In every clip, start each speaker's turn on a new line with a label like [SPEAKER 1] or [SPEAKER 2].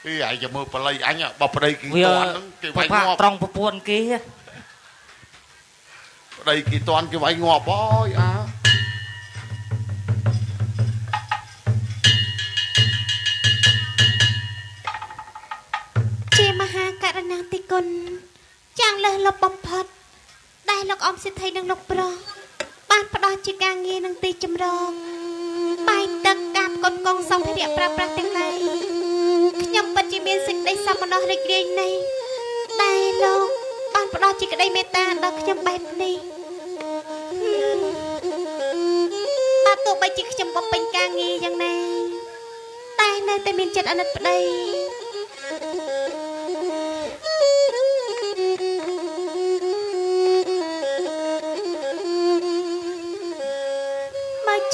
[SPEAKER 1] ai giờ mưa play anh à bọc đây kỳ toàn cái váy ngọt
[SPEAKER 2] trong buồn kia
[SPEAKER 1] đây kỳ toàn cái váy ngọt bói à
[SPEAKER 3] chị mà ha cả nàng tì côn chàng lời lộc bom phật đại lộc om sẽ thấy năng lộc pro ban bắt đầu chỉ càng nghe năng tì châm rong bài đặc đạp con sông thấy đẹp pra tiếng này nhầm bật chỉ miên dịch đây sao mà nó rịch riêng này đại lộc ban bắt đầu chỉ cái đây meta đó nhầm bài này ba tụ bài chỉ châm bom bánh càng ngheយ៉ាងnày đại nơi tại miền chật anh ở đây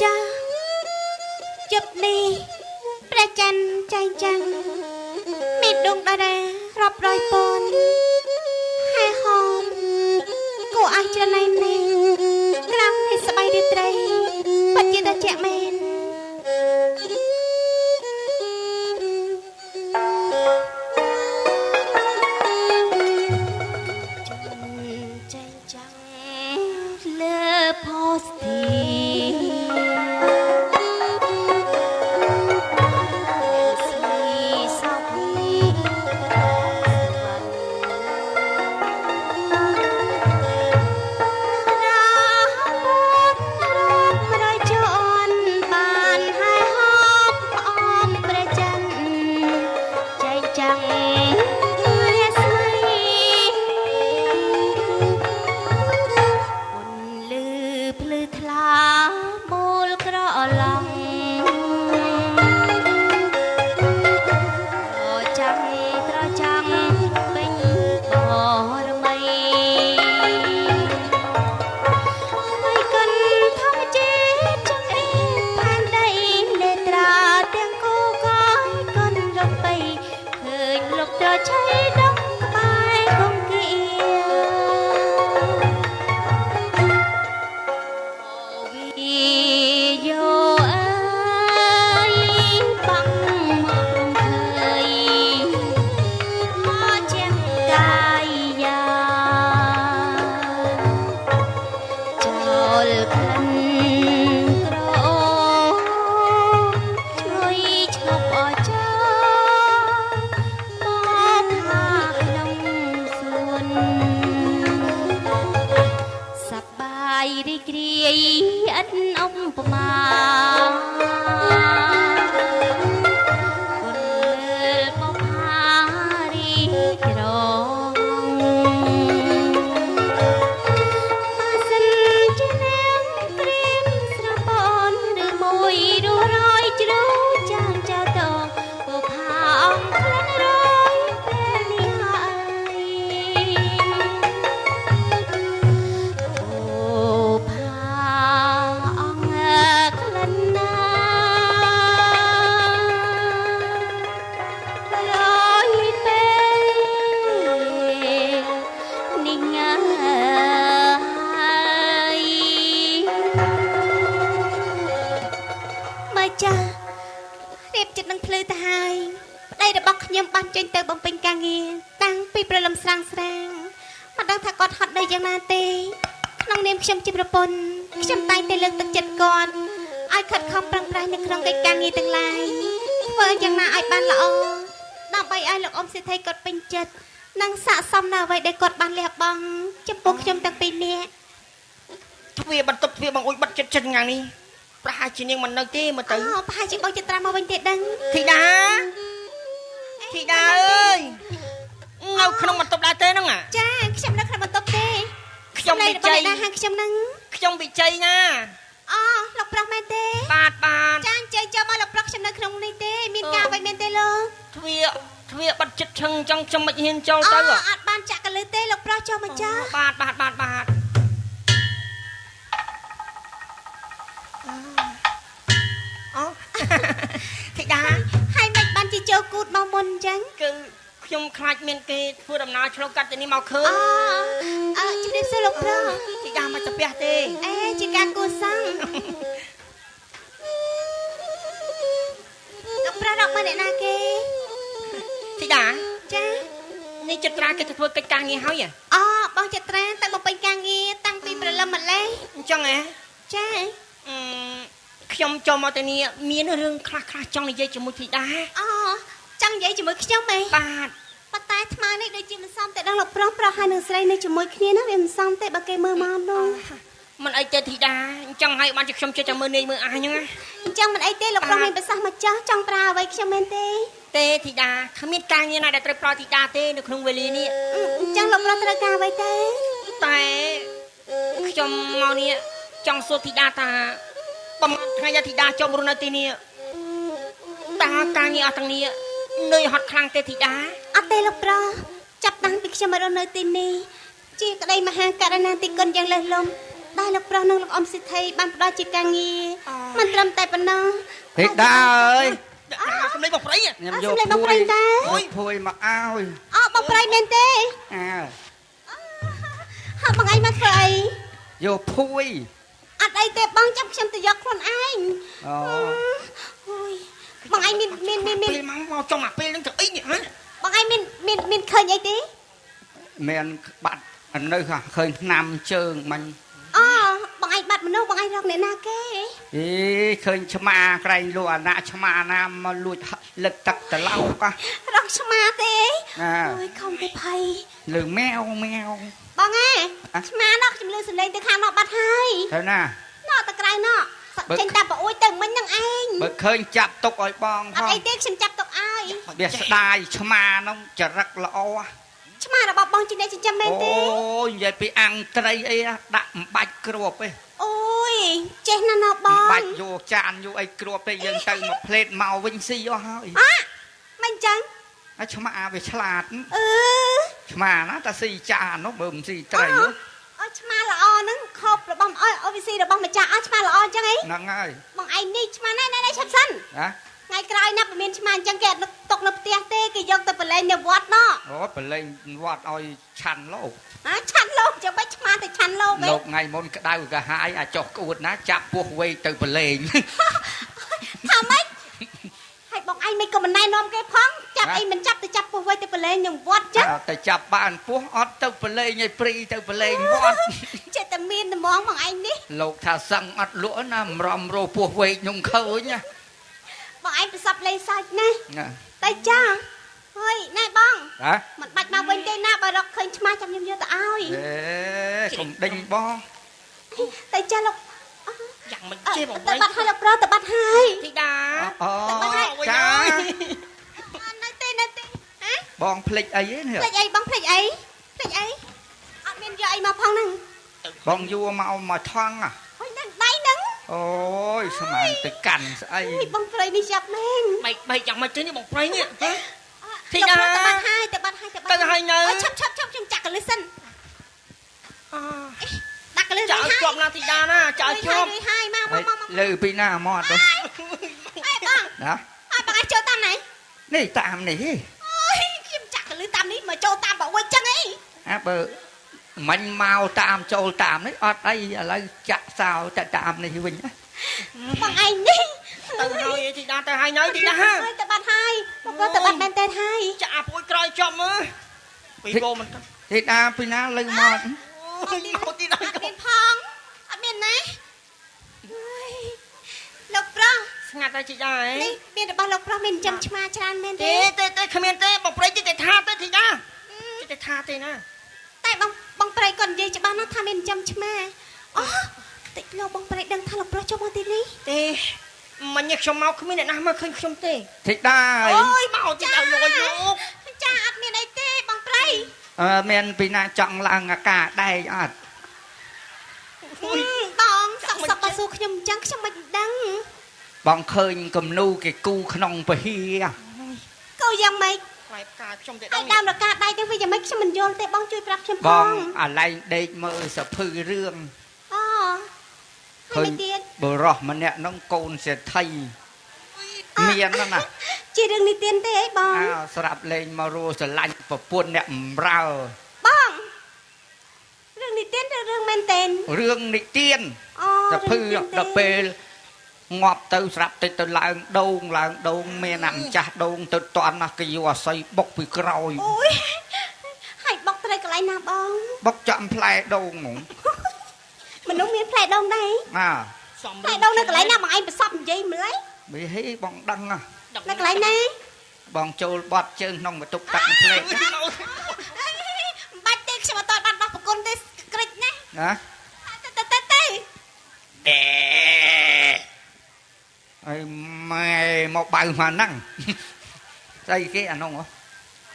[SPEAKER 3] cha chụp đi pra chan chay chăng mệt đung đa đa rập roi pon hai hôm cô ai cho này nè làm thì sẽ bay đi tây bật chia ta chẹt men chay chăng le posti
[SPEAKER 2] chị nhưng mình nơi kia mà tự
[SPEAKER 3] hai chị bao cho ta mau bên tiệt đăng
[SPEAKER 2] thì đá ơi ngâu không mà tập đá tê nó à
[SPEAKER 3] cha xem nó không mà tập tê
[SPEAKER 2] không bị chay
[SPEAKER 3] không
[SPEAKER 2] bị chay nha
[SPEAKER 3] lọc bọc men tê
[SPEAKER 2] bạt
[SPEAKER 3] trang chơi cho mà lọc bọc xem nó không này tê miên ca vậy men tê luôn
[SPEAKER 2] thuê bật chật chân trong mạch hiên châu tới rồi
[SPEAKER 3] ban chặt cái lưới tê lọc bọc cho mà cha
[SPEAKER 2] bạt thì đá
[SPEAKER 3] hai mạch ban chỉ cho cút mau môn trắng
[SPEAKER 2] cứ nhung khai miền kia vừa đầm nói cho cắt tên đi mau khứ
[SPEAKER 3] chị đem xe lục đó
[SPEAKER 2] thì đá mà tập bè tê
[SPEAKER 3] chị càng cô sang lục ra đọc mà để na kê
[SPEAKER 2] តា
[SPEAKER 3] ចា
[SPEAKER 2] នេះចិត្តត្រាគេទៅធ្វើកិច្ចការងារហើយ
[SPEAKER 3] អូបងចត្រាតែបំពេញការងារតាំងពីព្រលឹមម្លេះ
[SPEAKER 2] អញ្ចឹងហ៎
[SPEAKER 3] ចា
[SPEAKER 2] ខ្ញុំចូលមកទៅនេះមានរឿងខ្លះចង់និយាយជាមួយធីតា
[SPEAKER 3] អូចង់និយាយជាមួយខ្ញុំទេ
[SPEAKER 2] បាទ
[SPEAKER 3] ប៉ុន្តែថ្មនេះដូចជាមិនសមទេដល់លោកប្រុសហើយនឹងស្រីនៅជាមួយគ្នាណាវាមិនសមទេបើគេមើលមកនោះ
[SPEAKER 2] មិនអីទេធីតាអញ្ចឹងហើយបានជាខ្ញុំចិត្តតែមើលនាយមើលអះហ្នឹងណា
[SPEAKER 3] អញ្ចឹងមិនអីទេលោកប្រុសមានប្រសាសន៍មកចាស់ចង់ប្រើអ្វីខ្ញុំមែនទេ
[SPEAKER 2] ទេធីតាគ្មានការងារណាដែលត្រូវប្រើធីតាទេនៅក្នុងវេលានេះ
[SPEAKER 3] អញ្ចឹងលោកប្រុសត្រូវការអ្វីទេ
[SPEAKER 2] តែខ្ញុំមកនេះចង់សួរធីតាថាបំថ្ងៃដែលធីតាចូលរស់នៅទីនេះតើការងារអស់ទាំងនេះនឿយហត់ខ្លាំងទេធីតា
[SPEAKER 3] អត់ទេលោកប្រុសចាប់តាំងពីខ្ញុំមករស់នៅទីនេះជាក្តីមហាករណាទីគុណយ៉ាងលើសលំដែលលោកប្រុសនិងលោកអ៊ំសិទ្ធិបានផ្ដល់ជាការងារមិនត្រឹមតែប៉ុណ្ណោះ
[SPEAKER 4] ទេតាអើយ
[SPEAKER 2] សម្លេងបងប្រី
[SPEAKER 4] ខ្ញុំយក
[SPEAKER 3] សម្លេងបងប្រីតា
[SPEAKER 4] ភួយមកឲ្យ
[SPEAKER 3] អូបងប្រីមែនទេ
[SPEAKER 4] អើ
[SPEAKER 3] ហើយបងឯងមកធ្វើអី
[SPEAKER 4] យកភួយ
[SPEAKER 3] អត់អីទេបងចាំខ្ញុំទៅយកខ្លួនឯង
[SPEAKER 4] អូ
[SPEAKER 3] អូយបងឯងមាន
[SPEAKER 2] ពេលមកចង់មកពេលហ្នឹងទៅអីនេះហ៎
[SPEAKER 3] បងឯងមានឃើញអីទេ
[SPEAKER 4] មានបាត់នៅឃើញឆ្នាំជើងមិញ
[SPEAKER 3] អូបងឯងបាត់មនុស្សបងឯងរកអ្នកណាគេ
[SPEAKER 4] អេឃើញឆ្មាក្រែងលក់អាណាឆ្មាណាមកលួចលឹកទឹកត្រឡោក
[SPEAKER 3] រកឆ្មាទេ
[SPEAKER 4] ណា
[SPEAKER 3] អូយខំទៅភ័យ
[SPEAKER 4] លើម៉ែវ
[SPEAKER 3] បងឆ្មាណោះខ្ញុំលឺសំឡេងទៅខាងនោះបាត់ហើយ
[SPEAKER 4] ទៅណា
[SPEAKER 3] ណោះទៅក្រៅណោះចេញតែប្អូនទៅមិញហ្នឹងឯង
[SPEAKER 4] បើឃើញចាប់ទុកឲ្យបងផ
[SPEAKER 3] អត់
[SPEAKER 4] ង
[SPEAKER 3] អីទេខ្ញុំចាប់ទុកឲ្យ
[SPEAKER 4] វាស្ដាយឆ្មានោះចរិតល្អ
[SPEAKER 3] ឆ្មារបស់បងជាអ្នកចិញ្ចឹមមែន
[SPEAKER 4] អូ
[SPEAKER 3] ទេ
[SPEAKER 4] យនិយាយពីអាំងត្រីអីដាក់អំបាច់គ្រាប់ឯង
[SPEAKER 3] អូយចេះណាស់ណាបង
[SPEAKER 4] បាច់យកចានយកអីគ្រាប់ទេយើងទៅមកផ្លេតមកវិញស៊ីអស់ហើយ
[SPEAKER 3] មិនចឹង
[SPEAKER 4] ហើយឆ្មាវាឆ្លាត
[SPEAKER 3] អឺ
[SPEAKER 4] ឆ្មាណាតែស៊ីចាននោះបើមិនស៊ីត្រីនោះ
[SPEAKER 3] អូឆ្មាល្អហ្នឹងខប់របស់អអូវីស៊ីរបស់ម្ចាស់អស់ឆ្មាល្អអញ្ចឹងហី
[SPEAKER 4] ហ្នឹងហើយ
[SPEAKER 3] បងឯងនេះឆ្មាណែឆាប់សិន
[SPEAKER 4] ណា
[SPEAKER 3] ថ្ងៃក្រោយណាបើមានឆ្មាអញ្ចឹងគេអត់ទុកនៅផ្ទះទេគេយកទៅប្រឡែងនៅវត្តណោះ
[SPEAKER 4] អូប្រឡែងវត្តឲ្យឆាន់លោក
[SPEAKER 3] ឆាន់លោកចាំបាច់ឆ្មាទៅឆាន់លោកហ៎
[SPEAKER 4] លោកថ្ងៃមុនក្តៅកាហាយអាចុះក្អួតណាចាប់ពោះវែកទៅប្រឡែង
[SPEAKER 3] ថាម៉េចហើយបងឯងមិនក៏មិនណែនាំគេផងចាប់អីមិនចាប់ទៅចាប់ពោះវៃទៅប្រឡែងនឹងវត្តចឹង
[SPEAKER 4] ទៅចាប់បានពោះអត់ទៅប្រឡែងឲ្យព្រីទៅប្រឡែងវត្ត
[SPEAKER 3] ចិត្តតែមានត្មងបងឯងនេះ
[SPEAKER 4] លោកថាសឹងអត់លក់ណាម្រំរោពោះវែកខ្ញុំឃើញណា
[SPEAKER 3] បងឯងប្រសពលេងសាច់ណា
[SPEAKER 4] ណា
[SPEAKER 3] តែចាហើយណែបង
[SPEAKER 4] ហ៎
[SPEAKER 3] មិនបាច់មកវិញទេណាបើរកឃើញឆ្មាចាំខ្ញុំយកទៅឲ្យ
[SPEAKER 4] អេកុំដេញបង
[SPEAKER 3] តែចាលោក
[SPEAKER 2] យ៉ាងមិនជេរបង
[SPEAKER 3] ទៅ
[SPEAKER 2] ប្រី
[SPEAKER 3] បាត់ហើយលោកប្រុសទៅបាត់ហើយ
[SPEAKER 2] ធីតា
[SPEAKER 4] អូ
[SPEAKER 2] ទៅហើយ
[SPEAKER 4] ចា
[SPEAKER 3] នៅទេហ៎
[SPEAKER 4] បងភ្លេចអីនេះ
[SPEAKER 3] ភ្លេចអីបងភ្លេចអីអត់មានយកអីមកផងហ្នឹង
[SPEAKER 4] បងយួរមកថង
[SPEAKER 3] ហុយនឹងដៃហ្នឹង
[SPEAKER 4] អូយស្មានទៅកាន់ស្អី
[SPEAKER 3] ហុយបងព្រៃនេះចាប់មែន
[SPEAKER 2] បែកយ៉ាងមិនជេរនេះបងប្រីនេះ ធី
[SPEAKER 3] លោក
[SPEAKER 2] តា
[SPEAKER 3] ប្រុសទៅបាត់ហើយទៅបាត់ហើយ
[SPEAKER 2] ទៅហើយនៅ
[SPEAKER 3] ឆាប់ខ្ញុំចាក់កលឹះសិនដាក់កលឹះ
[SPEAKER 2] ចោលជាប់ណាធីតាណាចោលជាប់
[SPEAKER 3] ហើយមក
[SPEAKER 4] លើពីណាមកទៅ
[SPEAKER 3] អេបង
[SPEAKER 4] ណា
[SPEAKER 3] អើបងឯងចូលតាមไหน
[SPEAKER 4] នេះតាមនេះ
[SPEAKER 3] អូយខ្ញុំចាក់កលឹះតាមនេះមកចូលតាមបងវិញចឹងអី
[SPEAKER 4] អាបើមិញមកតាមចូលតាមនេះអត់អីឥឡូវចាក់សោទៅតាមនេះវិញ
[SPEAKER 3] បងឯងនេះ
[SPEAKER 2] ទៅហើយធីតាទៅហើយនៅធីតា
[SPEAKER 3] ហើយទៅបាត់ហើយបងប្រុសទៅបាត់មែនទេហើយ
[SPEAKER 2] ចាក់អាពួយក្រោយជាប់មើលពីបោមិន
[SPEAKER 4] ទេតាពីណាលើមក
[SPEAKER 2] អូយមកទីដល់
[SPEAKER 3] អត់មានផងអត់មានណាលោកប្រុស
[SPEAKER 2] ស្ងាត់តែជីដែរ
[SPEAKER 3] នេះមានរបស់លោកប្រុសមានចំឆ្មាច្រើនមែនទេ
[SPEAKER 2] ទេគ្មានទេបងប្រិយទេថាទេធីតាទេថាទេណា
[SPEAKER 3] តែបងប្រិយគាត់និយាយច្បាស់ណាស់ថាមានចំឆ្មាអូតិចលោកបងប្រិយដឹងថាលោកប្រុសចូលមកទីនេះ
[SPEAKER 2] ទេមិញខ្ញុំមកគ្មានអ្នកណាមើលឃើញខ្ញុំទេ
[SPEAKER 4] ទេតា
[SPEAKER 2] អូយមកទីដល់លួយលោក
[SPEAKER 3] ចាអត់មានអីទេបងប្រិយ
[SPEAKER 4] មានពីណាចង់ឡើងអាកាដែកអត់
[SPEAKER 3] បងសុកបាស៊ូខ្ញុំអញ្ចឹងខ្ញុំមិនដឹង
[SPEAKER 4] បងឃើញគំនូគេគូក្នុងពហិយ
[SPEAKER 3] កូនយ៉ាងម៉េច
[SPEAKER 2] ផ្លែផ្កាខ្ញុំទេ
[SPEAKER 3] ឯដើមរកាដៃទៅវិញយ៉ាងម៉េចខ្ញុំមិនយល់ទេបងជួយប្រាប់ខ្ញុំផ
[SPEAKER 4] បង
[SPEAKER 3] ង
[SPEAKER 4] អាឡែងដេកមើលសភឺរឿង
[SPEAKER 3] អូ
[SPEAKER 4] ឃើញ
[SPEAKER 3] ហើយទៀត
[SPEAKER 4] បរោះម្នាក់នោះកូនសេដ្ឋីមានណា
[SPEAKER 3] ជារឿងនេះទៀនទេអីបង
[SPEAKER 4] ស្រាប់លេងមករੂស្រឡាញ់ប្រពន្ធអ្នកបំរើ
[SPEAKER 3] បងរឿងនេះទៀនឬរឿងមែនទេ
[SPEAKER 4] រឿងនិទាន
[SPEAKER 3] អូ
[SPEAKER 4] សភឺដល់ពេល ងាប់ទៅស្រាប់តិចទៅឡើងដូងមានអាម្ចាស់ដូងទៅតន់ណាគេយកអាស័យបុកពីក្រោយ
[SPEAKER 3] អូយហើយបុកត្រីកន្លែងណាបង
[SPEAKER 4] បុកចំផ្លែដូងហ្មង
[SPEAKER 3] មនុស្សមានផ្លែដងដែរ
[SPEAKER 4] ណា
[SPEAKER 3] ផ្លែដងនៅកន្លែងណាបងឯងប្រសពនិយាយម្ល៉េះ
[SPEAKER 4] វាហេបងដឹងណា
[SPEAKER 3] នៅកន្លែងណា
[SPEAKER 4] បងចូលបត់ជើងក្នុងបន្ទប់ទឹកផ្លេក
[SPEAKER 3] មិនបាច់ទេខ្ញុំអត់តបាត់បោះប្រគុណទេក្រិចណា
[SPEAKER 4] ណា អីម៉ែមកបៅមកហ្នឹងស្អីគេអានោះហ៎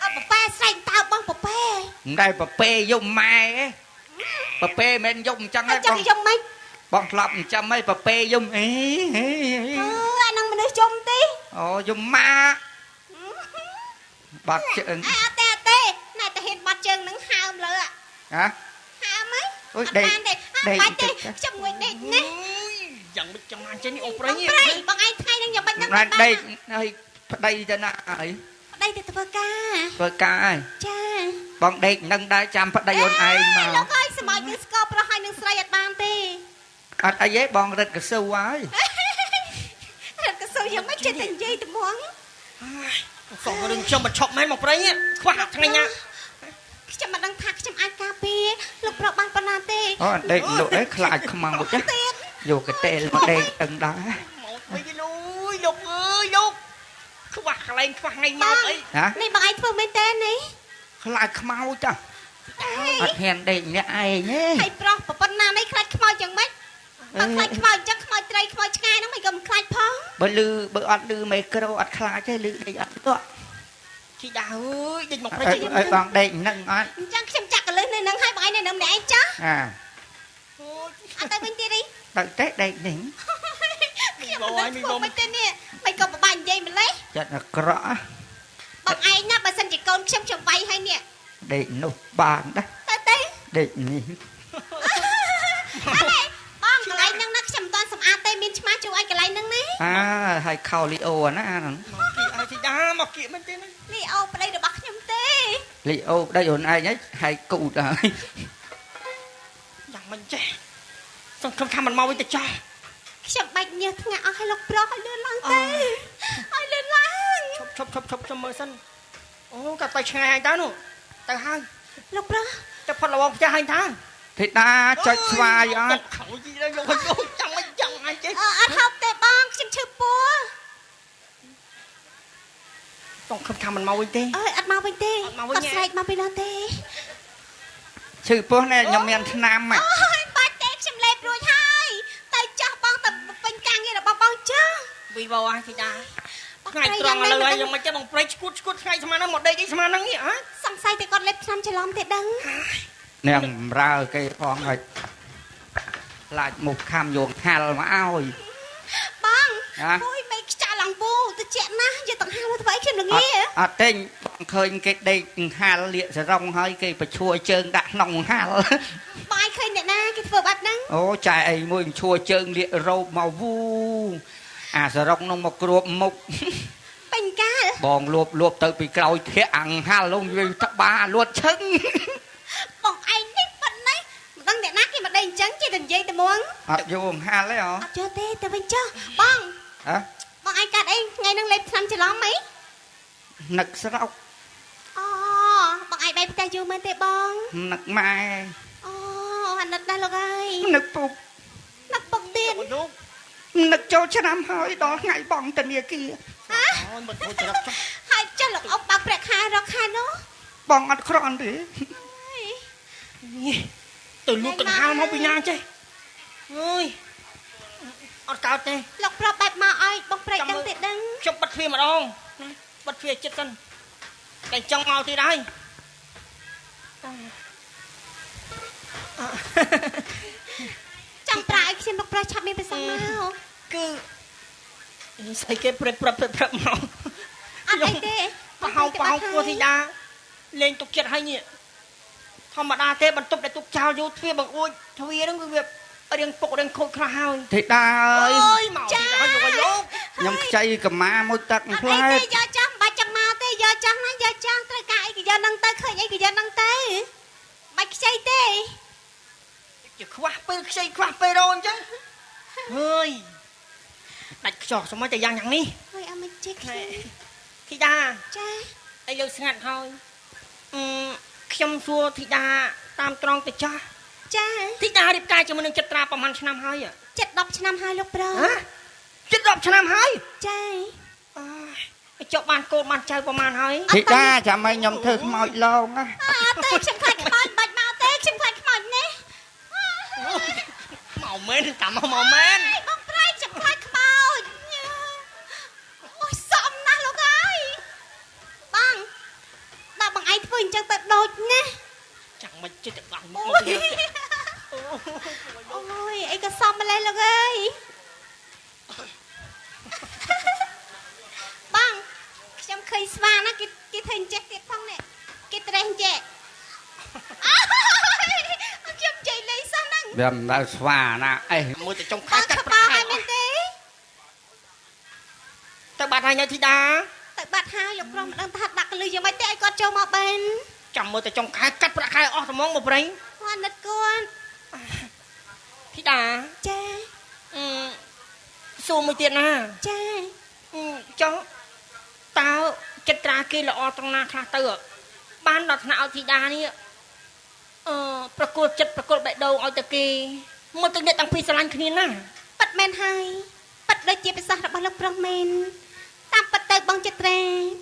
[SPEAKER 3] អត់ប៉ែស្រែកតើបងប៉ែ
[SPEAKER 4] មិនដែលប្រពេយំម៉ែប្រពេមិនយំអញ្ចឹង
[SPEAKER 3] អ
[SPEAKER 4] ទេ
[SPEAKER 3] ត់ចឹងយំមិន
[SPEAKER 4] បងធ្លាប់អញ្ចឹងហីប្រពេយំអី
[SPEAKER 3] អានឹងមនុស្សជុំទេ
[SPEAKER 4] អូយំម៉ាបាត់ជើង
[SPEAKER 3] អត់ទេណែតែហ៊ានបាត់ជើងនឹងហើមលើ
[SPEAKER 4] ហ៎
[SPEAKER 3] ហើមហី
[SPEAKER 4] អូយដេក
[SPEAKER 3] បាច់ទេខ្ញុំងុយដេកណា
[SPEAKER 2] យ៉ាងមិនចាំបានចេញនេះអូប្រៃ
[SPEAKER 3] បងឯងថ្ងៃនឹងយ៉ាងមិនដឹង
[SPEAKER 4] ណាស់ដេកហើយប្តីទៅណាអី
[SPEAKER 3] ប្តីទៅធ្វើការ
[SPEAKER 4] ធ្វើការហើយ
[SPEAKER 3] ចា
[SPEAKER 4] បងដេកនឹងដែរចាំប្តីអូនឯងមក
[SPEAKER 3] លោកអើយសម្រាប់នឹងស្គរប្រុសហើយនឹងស្រីអត់បានទេ
[SPEAKER 4] អត់អីទេបងរឹតកស៊ូហើយ
[SPEAKER 3] រត់កស៊ូយ៉ាងមិនចិត្តតែនិយាយត្មង
[SPEAKER 2] សងរឿងខ្ញុំមកឈប់ម៉ែមកប្រៃខ្វះថ្ងៃណា
[SPEAKER 3] ខ្ញុំមិនដឹងថាខ្ញុំអាចការពារលោកប្រុសបានប៉ុណ្ណាទេ
[SPEAKER 4] អូដេកលក់ឯងខ្លាចខ្មៅចាយកកតេលមកដេកដឹងដែរ
[SPEAKER 2] មកវិញលុយលោកអើយលោកខ្វះកន្លែងខ្វះថ្ងៃមកអី
[SPEAKER 4] ហ៎
[SPEAKER 3] នេះបងឯងធ្វើមែនទេនេះ
[SPEAKER 4] ខ្លាចខ្មៅចាអត់ហ៊ានដេកអ្នកឯងទេ
[SPEAKER 3] ហើយប្រុសប៉ុណ្ណានេះខ្លាចខ្មោចយ៉ាងម៉េចបើខ្លាចខ្មោចអញ្ចឹងខ្មោចត្រីខ្មោចឆ្ងាយហ្នឹងមិនក៏មិនខ្លាចផង
[SPEAKER 4] បើអត់លឺមេក្រូអត់ខ្លាចទេលឺដេកអត់ទក់
[SPEAKER 2] ជីដាអើយដេញមកប្រៃ
[SPEAKER 4] អើយបងដេកនឹងអត់
[SPEAKER 3] អញ្ចឹងខ្ញុំចាក់កលឹះនៅនឹងហើយបងឯងនៅនឹងម្នាក់ឯងចាស់
[SPEAKER 4] អា
[SPEAKER 3] អត់ទៅវិញទៀតទេ
[SPEAKER 4] ទៅទេដេកនេះ
[SPEAKER 3] ខ្ញុំមិនដឹងធ្វើមិនទេនេះមិនក៏ពិបាកនិយាយម្លេះ
[SPEAKER 4] ចិត្តអាក្រក់
[SPEAKER 3] បងឯងណាបើសិនជាកូនខ្ញុំវាយហើយនេះ
[SPEAKER 4] ដេកនោះបានដែរ
[SPEAKER 3] ទៅ
[SPEAKER 4] ដេកនេះ
[SPEAKER 3] បងកន្លែងហ្នឹងណាខ្ញុំមិនទាន់សម្អាតទេមានឆ្មាជួយឲ្យកន្លែងហ្នឹងណា
[SPEAKER 4] ហើយខោលីអូណាហ្នឹង
[SPEAKER 2] មកគីអើជីដាមកគីមិនទេណា
[SPEAKER 3] នេះអូប្តីរបស់ខ្ញុំទេ
[SPEAKER 4] លីអូប្តីអូនឯងហើយគូតហើយ
[SPEAKER 2] យ៉ាងមិនចេះសង្ឃឹមថាមិនមកវិញទៅចោះ
[SPEAKER 3] ខ្ញុំបាច់ញើសថ្ងាក់អស់ឲ្យលោកប្រុសឲ្យលឿនឡើងទេឲ្យលឿនឡើង
[SPEAKER 2] ឈប់មើលសិនអូក៏ទៅឆ្ងាយហើយតើនោះទៅហើយ
[SPEAKER 3] លោកប្រុស
[SPEAKER 2] ទៅផុតលវងផ្ទះហើយតើ
[SPEAKER 4] ធីតាចុចស្វាយអត់
[SPEAKER 2] ខោជីដល់យកឲ្យលោកចាំមិនចាំអញចេះ
[SPEAKER 3] អត់ហូបទេបងខ្ញុំឈឺពោះ
[SPEAKER 2] សង្ឃឹមថាមិនមកវិញទេ
[SPEAKER 3] អើយអត់មកវិញទេស្រែកមកពីនោះទេ
[SPEAKER 4] ឈឺពោះនេះខ្ញុំមានថ្នាំហ៎
[SPEAKER 3] អូយបាច់ទេខ្ញុំលេបរួចហើយទៅចាស់បងទៅពេញការងាររបស់បងចាស់
[SPEAKER 2] វីវ៉ាអាជីដាថ្ងៃត្រង់ឥឡូវហើយយ៉ាងមិនចេះបងប្រៃឈួតថ្ងៃស្មានហ្នឹងមកដេកអីស្មានហ្នឹងហ៎
[SPEAKER 3] សង្ស័យតែគាត់លេបថ្នាំច្រឡំទេដឹង
[SPEAKER 4] នាងបំរើគេផងហើយខ្លាចមុខខំយកហាល់មកឲ្យ
[SPEAKER 3] បងអូយមិនខ្ចាក់ឡើងពូទៅជាក់ណាស់យកទាំងហាលធ្វើអីខ្ញុំល្ងា
[SPEAKER 4] អត់ទេបងឃើញគេដេកហាល់លាកសរងហើយគេបញ្ឈួរជើងដាក់ក្នុងហាល់
[SPEAKER 3] បងឯងឃើញអ្នកណាគេធ្វើបាត់ហ្នឹង
[SPEAKER 4] អូចែអីមួយបញ្ឈួរជើងលាករោបមកវូអាសរងនោះមកគ្របមុខ
[SPEAKER 3] ពេញកាល
[SPEAKER 4] បងលួបទៅពីក្រោយធាក់អាំងហាល់នោះវាតបាលួតឈឹង
[SPEAKER 3] បងឯងនេះប៉ុណ្ណេះមិនដឹងអ្នកណាគេមកដេកអញ្ចឹងជិះតែនិយាយតែហ្មង
[SPEAKER 4] អត់យកហាល់ទេហ៎
[SPEAKER 3] អត់ចូលទេទៅវិញចុះបង
[SPEAKER 4] ហ៎
[SPEAKER 3] បងឯងកាត់អីថ្ងៃហ្នឹងលេបថ្នាំច្រឡំអី
[SPEAKER 4] នឹកស្រោក
[SPEAKER 3] អូបងឯងបែរផ្ទះយូរមែនទេបង
[SPEAKER 4] នឹកម៉ែ
[SPEAKER 3] អូអាណិតដែរលោកអើយ
[SPEAKER 4] នឹកពុក
[SPEAKER 3] នឹកពុកទៀត
[SPEAKER 2] លោក
[SPEAKER 4] នឹកចូលឆ្នាំហើយដល់ថ្ងៃបងធនាគារ
[SPEAKER 2] អូយមិនធ្វើច្រឡំចោះ
[SPEAKER 3] ហើយចុះលោកអុកបើកប្រាក់ខែរកខែនោះ
[SPEAKER 4] បងអត់ក្រន់ទេ
[SPEAKER 2] ទៅលូកកង្ហាលមកពីណាចេះអើយអត់កើតទេ
[SPEAKER 3] លោកប្រាប់បែបមកឲ្យបងព្រៃដឹងទេដឹង
[SPEAKER 2] ខ្ញុំបិទទ្វារម្ដងបិទទ្វារចិត្តសិនតែចង់មកទៀតហើយ
[SPEAKER 3] ចាំប្រាក់ឲ្យខ្ញុំលោកប្រុសឆាប់មានប្រសងមក
[SPEAKER 2] គឺស្អីគេព្រឹកមក
[SPEAKER 3] អត់អីទេ
[SPEAKER 2] ប្រហោងពោះធីតាលេងទុកចិត្តហើយនេះធម្មតាទេបន្ទប់ដែលទុកចោលយូរទ្វារបង្អួចទ្វារហ្នឹងគឺវារៀងពុករៀងខូចខ្លះហើយ
[SPEAKER 4] ធីតាអើយ
[SPEAKER 2] អើយមកទីដល់យកឲ្យលោក
[SPEAKER 4] ខ្ញុំខ្ចីកម្មាមួយទឹក
[SPEAKER 3] អត់
[SPEAKER 4] ផ្លែ
[SPEAKER 3] អី
[SPEAKER 4] ត
[SPEAKER 3] ទេយកចាំបាច់ចាំមកទេយកចាំណាយកចាំត្រូវការអីក៏យកនឹងទៅឃើញអីក៏យកនឹងទៅបាច់ខ្ចីទេ
[SPEAKER 2] ជាខ្វះពេលខ្ចីខ្វះពេលរោអញ្ចឹងហើយ ដាច់ខ្ចោះសមតែយ៉ាងនេះ
[SPEAKER 3] ហើយអមិនជិះខ្ញុំ
[SPEAKER 2] ធីតា
[SPEAKER 3] ចា
[SPEAKER 2] ឥឡូវស្ងាត់ហើយខ្ញុំសួរធីតាតាមត្រង់ទៅចាស់
[SPEAKER 3] ចា
[SPEAKER 2] ធីតារៀបការជាមួយនឹងចិត្តត្រាប្រហែលឆ្នាំហើយ
[SPEAKER 3] 7-10ឆ្នាំហើយលោកប្រុស
[SPEAKER 2] ហ៎ចិត្ត10ឆ្នាំហើយ
[SPEAKER 3] ចា
[SPEAKER 2] អើយចុះបានកូនបានចៅប្រហែលហើយ
[SPEAKER 4] ធីតាចាំឲ្យខ្ញុំធ្វើខ្មោចឡងណា
[SPEAKER 3] អត់ទេខ្ញុំខ្លាចខ្មោចបាច់មកទេខ្ញុំខ្លាចខ្មោចនេះ
[SPEAKER 2] មកមែនតាមមកមែន
[SPEAKER 3] បងប្រៃខ្ញុំខ្លាចខ្មោចអូយសំណាស់លោកអើយបងដល់បងឯងធ្វើអញ្ចឹងទៅដូចណា
[SPEAKER 2] ចាំមិនចិត្តបាំងមក
[SPEAKER 3] អូ
[SPEAKER 2] មក
[SPEAKER 3] យ
[SPEAKER 2] ទៀត
[SPEAKER 3] អូយអីក៏សំម្លេះលោកអើយបងខ្ញុំឃើញស្វាណាគេធ្វើអញ្ចេះទៀតផងនេះគេត្រេះអញ្ចេះខ្ញុំជ័យលេងសោះហ្នឹង
[SPEAKER 4] វាមិនដែលស្វាណាអេ
[SPEAKER 2] មើលតែចុងខែ
[SPEAKER 3] បង
[SPEAKER 2] កាត់
[SPEAKER 3] ក្បោ
[SPEAKER 2] ប្រាក់
[SPEAKER 3] ឲ្យ
[SPEAKER 2] ខែ
[SPEAKER 3] មែនទេ
[SPEAKER 2] ទៅបាត់ហើយញ៉ៃធីតា
[SPEAKER 3] ទៅបាត់ហើយលោកប្រុសមិនដឹងថាដាក់កលឺយ៉ាងម៉េចទេឲ្យគាត់ចូលមកបែន
[SPEAKER 2] ចាំមើលតែចុងខែកាត់ប្រាក់ខែអស់ត្មងមកប្រេង
[SPEAKER 3] គាត់នឹកគាត់
[SPEAKER 2] ធីតា
[SPEAKER 3] ចា
[SPEAKER 2] សួរមួយទៀតណា
[SPEAKER 3] ចា
[SPEAKER 2] ចុះតើចិត្តត្រាគេល្អត្រង់ណាខ្លះទៅបានដល់ថ្នាក់ឲ្យធីតានេះប្រគល់ចិត្តប្រគល់បេះដូងឲ្យទៅគេមកទៅអ្នកទាំងពីរស្រឡាញ់គ្នាណា
[SPEAKER 3] ប៉ិតមែនហើយប៉ិតដូចជាប្រសាសន៍របស់លោកប្រុសមែនតាមប៉ិតទៅបងចិត្តត្រា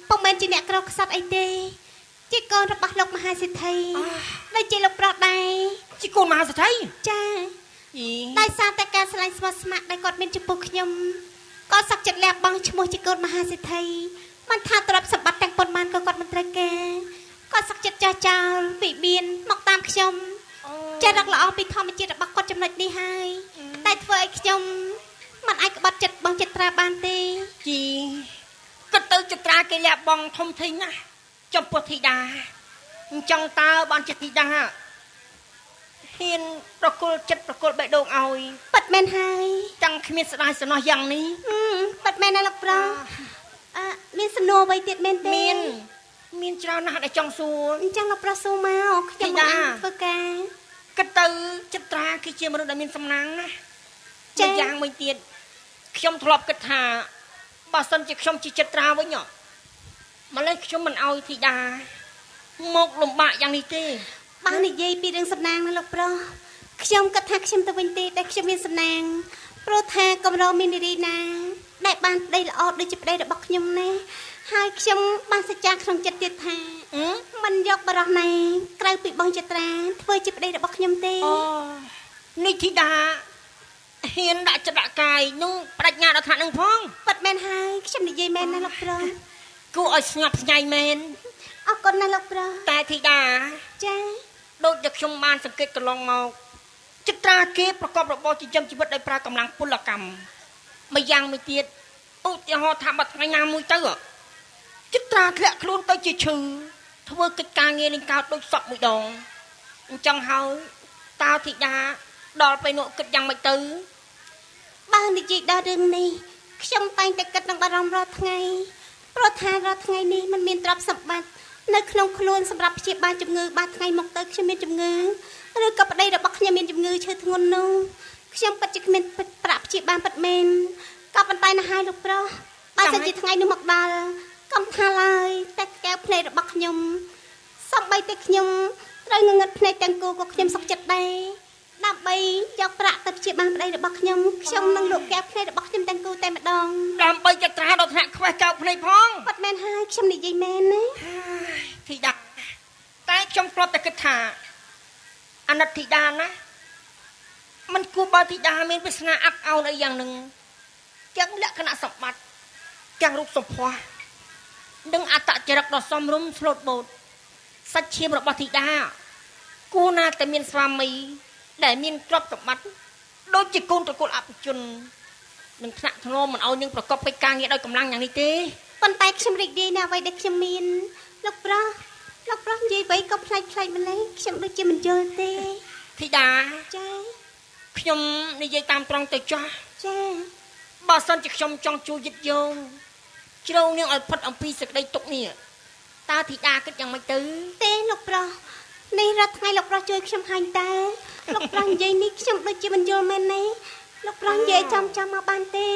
[SPEAKER 3] ពុំមែនជាអ្នកក្រខ្សត់អីទេជាកូនរបស់លោកមហាសេដ្ឋីដូចជាលោកប្រុសដែរ
[SPEAKER 2] ជីកូនមហាសេដ្ឋី
[SPEAKER 3] ចា
[SPEAKER 2] យី
[SPEAKER 3] ដោយសារតែការស្រឡាញ់ស្មោះស្ម័គ្រដែលគាត់មានចំពោះខ្ញុំក៏សឹកចិត្តលះបង់ឈ្មោះជាកូនមហាសេដ្ឋីមិនថាទ្រព្យសម្បត្តិទាំងប៉ុន្មានក៏គាត់មិនត្រូវការគាត់សឹកចិត្តចាស់ចោលពីបៀនមកតាមខ្ញុំចេះរកល្អពីធម្មជាតិរបស់គាត់ចំណុចនេះហើយតែធ្វើឲ្យខ្ញុំមិនអាចក្បត់ចិត្តបងចិត្តត្រាបានទេ
[SPEAKER 2] ជីគិតទៅចិត្តត្រាគេលះបង់ធំធេងណាស់ចំពោះធីតាអញ្ចឹងតើបានចិត្តធីតាហ៊ានប្រគល់ចិត្តប្រគល់បេះដូងឲ្យ
[SPEAKER 3] ប៉ិតមែនហើយ
[SPEAKER 2] តាំងគ្មានស្ដាយសំណោះយ៉ាងនេះ
[SPEAKER 3] ប៉ិតមែនណាលោកប្រុសមានសំណួរអ្វីទៀតមែនទេ
[SPEAKER 2] មានច្រើនណាស់ដែលចង់សួរ
[SPEAKER 3] អញ្ចឹងលោកប្រុសសួរមកខ្ញុំមិនអាចធ្វើការ
[SPEAKER 2] គិតទៅចិត្តត្រាគឺជាមនុស្សដែលមានសំណាងណាចាយ៉ាងមួយទៀតខ្ញុំធ្លាប់គិតថាបើសិនជាខ្ញុំជាចិត្តត្រាវិញម្លេះខ្ញុំមិនឲ្យធីតាមកលំបាកយ៉ាងនេះទេ
[SPEAKER 3] បាននិយាយពីរឿងសំណាងណាលោកប្រុសខ្ញុំគិតថាខ្ញុំទៅវិញទេតែខ្ញុំមានសំណាងព្រោះថាកំរមាននារីណាដែលបានប្តីល្អដូចជាប្តីរបស់ខ្ញុំណាហើយខ្ញុំបានសច្ចាក្នុងចិត្តទៀតថាមិនយកបរោះណាក្រៅពីបងចត្រាធ្វើជាប្តីរបស់ខ្ញុំទេ
[SPEAKER 2] អូនេះធីតាហ៊ានដាក់ចិត្តដាក់កាយនោះបដិញ្ញាដល់ថ្នាក់នឹងផង
[SPEAKER 3] ប៉ិតមែនហើយខ្ញុំនិយាយមែនណាលោកប្រុស
[SPEAKER 2] គួរឲ្យស្ញប់ស្ញែងមែន
[SPEAKER 3] អរគុណណាលោកប្រុស
[SPEAKER 2] តែធីតា
[SPEAKER 3] ចា
[SPEAKER 2] ដូចដែលខ្ញុំបានសង្កេតកន្លងមកចិត្តត្រាគេប្រកបរបរចិញ្ចឹមជីវិតដោយប្រើកម្លាំងពលកម្មមួយយ៉ាងមួយទៀតឧទាហរណ៍ថាបើថ្ងៃណាមួយទៅចិត្តត្រាធ្លាក់ខ្លួនទៅជាឈឺធ្វើកិច្ចការងារលេងកោតដូចសក់មួយដងអញ្ចឹងហើយតើធីតាដល់ពេលនោះគិតយ៉ាងម៉េចទៅ
[SPEAKER 3] បើនិយាយដល់រឿងនេះខ្ញុំតែងតែគិតនឹងបារម្ភរាល់ថ្ងៃព្រោះថារាល់ថ្ងៃនេះมันមានទ្រព្យសម្បត្តិនៅក្នុងខ្លួនសម្រាប់ព្យាបាលជំងឺបាត់ថ្ងៃមកទៅខ្ញុំមានជំងឺឬក៏ប្តីរបស់ខ្ញុំមានជំងឺឈឺធ្ងន់នោះខ្ញុំពិតជាគ្មានប្រាក់ព្យាបាលពិតមែនក៏ប៉ុន្តែណាស់ហើយលោកប្រុសបើសិនជាថ្ងៃនោះមកដល់កុំថាឡើយតែកែវភ្នែករបស់ខ្ញុំសូម្បីតែខ្ញុំត្រូវងងឹតភ្នែកទាំងគូក៏ខ្ញុំសុខចិត្តដែរដើម្បីយកប្រាក់ទៅព្យាបាលប្តីរបស់ខ្ញុំនឹងលក់កែវភ្នែករបស់ខ្ញុំទាំងគូតែម្ដង
[SPEAKER 2] ដើម្បីចិត្តត្រាដល់ថ្នាក់ខ្វះកោតភ្នែកផង
[SPEAKER 3] បាត់មែនហើយខ្ញុំនិយាយមែនណា
[SPEAKER 2] ធីតាតែខ្ញុំធ្លាប់តែគិតថាអាណិតធីតាណាมันគួរបើធីតាមានវាសនាអាប់អោនអីយ៉ាងនឹងទាំងលក្ខណៈសម្បត្តិទាំងរូបសម្ផស្សនិងអត្តចរិតដ៏សមរម្យស្លូតបូតសាច់ឈាមរបស់ធីតាគួរណាតែមានស្វាមីដែលមានទ្រព្យសម្បត្តិដូចជាកូនត្រកូលអភិជននឹងថ្នាក់ធ្នមមិនឲ្យនឹងប្រកបកិច្ចការងារដោយកម្លាំងយ៉ាងនេះទេ
[SPEAKER 3] ប៉ុន្តែខ្ញុំរីករាយណាស់អ្វីដែលខ្ញុំមានលោកប្រុសនិយាយអ្វីក៏ផ្លែកម្លេះខ្ញុំដូចជាមិនយល់ទេ
[SPEAKER 2] ធីតា
[SPEAKER 3] ចា
[SPEAKER 2] ខ្ញុំនិយាយតាមត្រង់ទៅចាស់
[SPEAKER 3] ចា
[SPEAKER 2] បើសិនជាខ្ញុំចង់ជួយយឹតយងជ្រៅនាងឲ្យផុតអំពីសេចក្តីទុក្ខនេះតើធីតាគិតយ៉ាងម៉េចទៅ
[SPEAKER 3] ទេលោកប្រុសនេះរាល់ថ្ងៃលោកប្រុសជួយខ្ញុំហាញ់តើលោកប្រុសនិយាយនេះខ្ញុំដូចជាមិនយល់មែនទេលោកប្រុសនិយាយចំមកបានទេ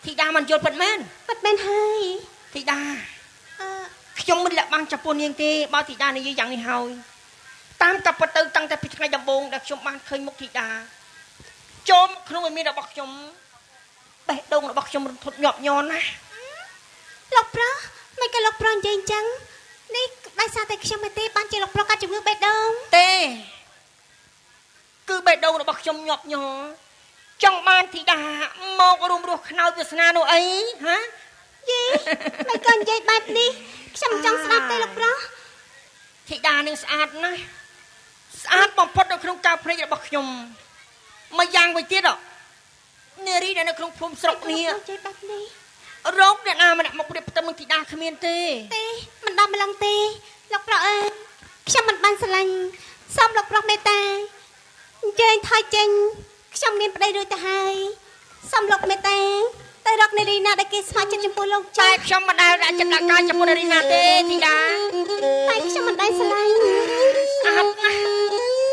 [SPEAKER 2] ធីតាមិនយល់ពិតមែន
[SPEAKER 3] ប៉ាត់មែនហើយ
[SPEAKER 2] ធីតា
[SPEAKER 3] អឺ
[SPEAKER 2] ខ្ញុំមិនលាក់បាំងចំពោះនាងទេបើធីតានិយាយយ៉ាងនេះហើយតាមកាប់ពិតទៅតាំងតែពីថ្ងៃដំបូងដែលខ្ញុំបានឃើញមុខធីតាចូលក្នុងវិមានរបស់ខ្ញុំបេះដូងរបស់ខ្ញុំរន្ធត់ញាប់ញ័រណាស់
[SPEAKER 3] លោកប្រុសមិនក៏លោកប្រុសនិយាយអញ្ចឹងនេះដោយសារតែខ្ញុំទេបានជាលោកប្រុសកាត់ជំងឺបេះដូង
[SPEAKER 2] ទេគឺបេះដូងរបស់ខ្ញុំញាប់ញ័រចង់បានធីតាមករួមរស់ខ្នើយវាសនានោះអីហ៎
[SPEAKER 3] យីមិនក៏និយាយបែបនេះខ្ញុំចង់ស្ដាប់ទេលោកប្រុស
[SPEAKER 2] ធីតានឹងស្អាតណាស់ស្អាតបំផុតនៅក្នុងការភ្នែករបស់ខ្ញុំមួយយ៉ាងវិញទៀតនារីដែលនៅក្នុងភូមិស្រុកនេះ
[SPEAKER 3] និយាយបែបនេះ
[SPEAKER 2] រោគអ្នកណាម្នាក់មកព្រៀបផ្ទឹមនឹងធីតាគ្មានទេ
[SPEAKER 3] ទេមិនដល់ម្លឹងទេលោកប្រុសអើយខ្ញុំមិនបានស្រឡាញ់សូមលោកប្រុសមេត្តាអញ្ជើញថយចេញខ្ញុំមានប្តីរួចទៅហើយសូមលោកមេត្តាទៅរកនារីណាដែលគេស្ម័គ្រចិត្តចំពោះលោក
[SPEAKER 2] តែ
[SPEAKER 3] ចាស់
[SPEAKER 2] ខ្ញុំមិនដែលដាក់ចិត្តដាក់កាយចំពោះនារីណាទេធីតា
[SPEAKER 3] តែខ្ញុំមិនដែលស្រឡាញ់
[SPEAKER 2] ស្អាតណាស់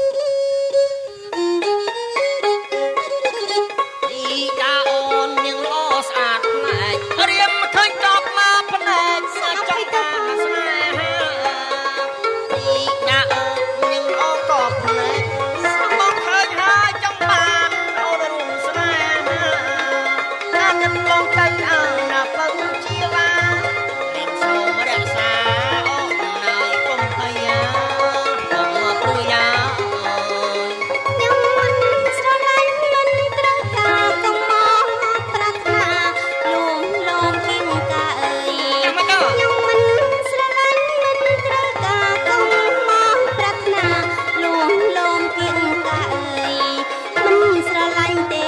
[SPEAKER 2] ធីតាអូននាងល្អស្អាតផ្នែករៀមឃើញតបមកផ្នែកសាច់ចង់បានស្នេហាធីតាអូននាងល្អក៏ផ្នែកមកឃើញហើយចង់បានអូនរួមស្នេហាតាមនឹងបងចៃអើណាបើជាវារៀងសូមរក្សាអូននៅកុំភ័យកុំព្រួយយ៉ា
[SPEAKER 3] ខ្ញុំមិនស្រឡាញ់មិនត្រូវការកុំមកប្រាថ្នាលួងលោមគៀងកាអើយ
[SPEAKER 2] ចាំមកទៅ
[SPEAKER 3] ខ្ញុំមិនស្រឡាញ់មិនត្រូវការកុំមកប្រាថ្នាលួងលោមគៀងកាអើយមិនស្រឡាញ់ទេ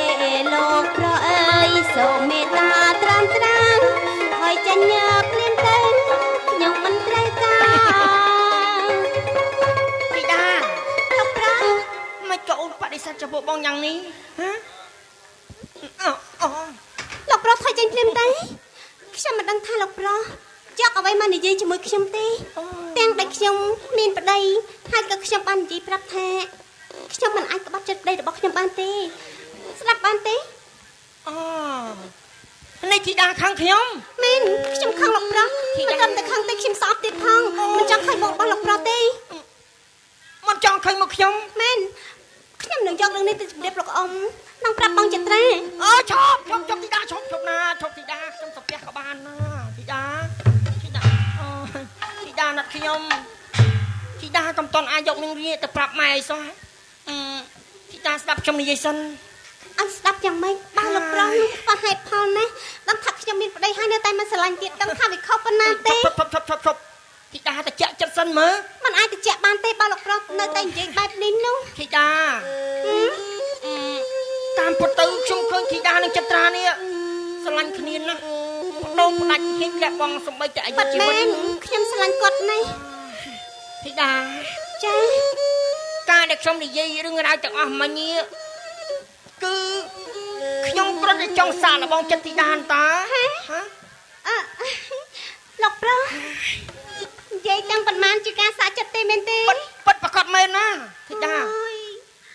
[SPEAKER 3] លោកប្រុសអើយសូមមេត្តាត្រាំត្រាំហើយចាញ់ញើភ្លាមទៅខ្ញុំមិនត្រូវការ
[SPEAKER 2] ធីតា
[SPEAKER 3] លោកប្រុស
[SPEAKER 2] មិនក៏អូនបដិសេធចំពោះបងយ៉ាងនេះហ៎អូ
[SPEAKER 3] លោកប្រុសថយចេញភ្លាមទៅខ្ញុំមិនដឹងថាលោកប្រុសយកអ្វីមកនិយាយជាមួយខ្ញុំទេទាំងដែលខ្ញុំមានប្តីហើយក៏ខ្ញុំបាននិយាយប្រាប់ថាខ្ញុំមិនអាចក្បត់ចិត្តប្តីរបស់ខ្ញុំបានទេស្ដាប់បានទេ
[SPEAKER 2] អូនេះធីតាខាងខ្ញុំ
[SPEAKER 3] មែនខ្ញុំខឹងលោកប្រុសមិនត្រឹមតែខឹងទេខ្ញុំស្អប់ទៀតផងមិនចង់ឃើញមុខរបស់លោកប្រុសទេ
[SPEAKER 2] មិនចង់ឃើញមកខ្ញុំ
[SPEAKER 3] មែនខ្ញុំនឹងយករឿងនេះទៅជម្រាបលោកអ៊ំនឹងប្រាប់បងចត្រា
[SPEAKER 2] អូឈប់ធីតាឈប់ណាឈប់ធីតាខ្ញុំសំពះក៏បានណាធីតាអូធីតាណាត់ខ្ញុំធីតាកំតន់អាចយកនឹងរៀទៅប្រាប់ម៉ែអីសោះធីតាស្ដាប់ខ្ញុំនិយាយសិន
[SPEAKER 3] អញស្ដាប់យ៉ាងម៉េចបើលោកប្រុសនោះខ្វះហេតុផលណាដឹងថាខ្ញុំមានប្តីហើយនៅតែមិនស្រឡាញ់ទៀតដឹងថាវាខុសប៉ុណ្ណាទេ
[SPEAKER 2] ឈប់ធីតាទៅចាក់ចិត្តសិនមើល
[SPEAKER 3] มันអាចទៅជាក់បានទេបើលោកប្រុសនៅតែនិយាយបែបនេះនោះ
[SPEAKER 2] ធីតាតាមពិតទៅខ្ញុំឃើញធីតានិងចត្រានេះស្រឡាញ់គ្នាណាស់បដូរផ្ដាច់ហ៊ានលះបង់សំបីតែអាយុ
[SPEAKER 3] បាត់
[SPEAKER 2] ជី
[SPEAKER 3] មែ
[SPEAKER 2] វិត
[SPEAKER 3] នខ្ញុំស្រឡាញ់គាត់ណាស់
[SPEAKER 2] ធីតា
[SPEAKER 3] ចា
[SPEAKER 2] ការដែលខ្ញុំនិយាយរឿងរ៉ាវទាំងអស់មិញនេះគឺខ្ញុំគ្រាន់តែចង់សាកល្បងចិត្តធីតាតើហ៎
[SPEAKER 3] អឺលោកប្រុសនិយាយទាំងប៉ុន្មានជាការសាកចិត្តទេមែនទេ
[SPEAKER 2] ពិតប្រកបមែនណាធីតា
[SPEAKER 3] អូយ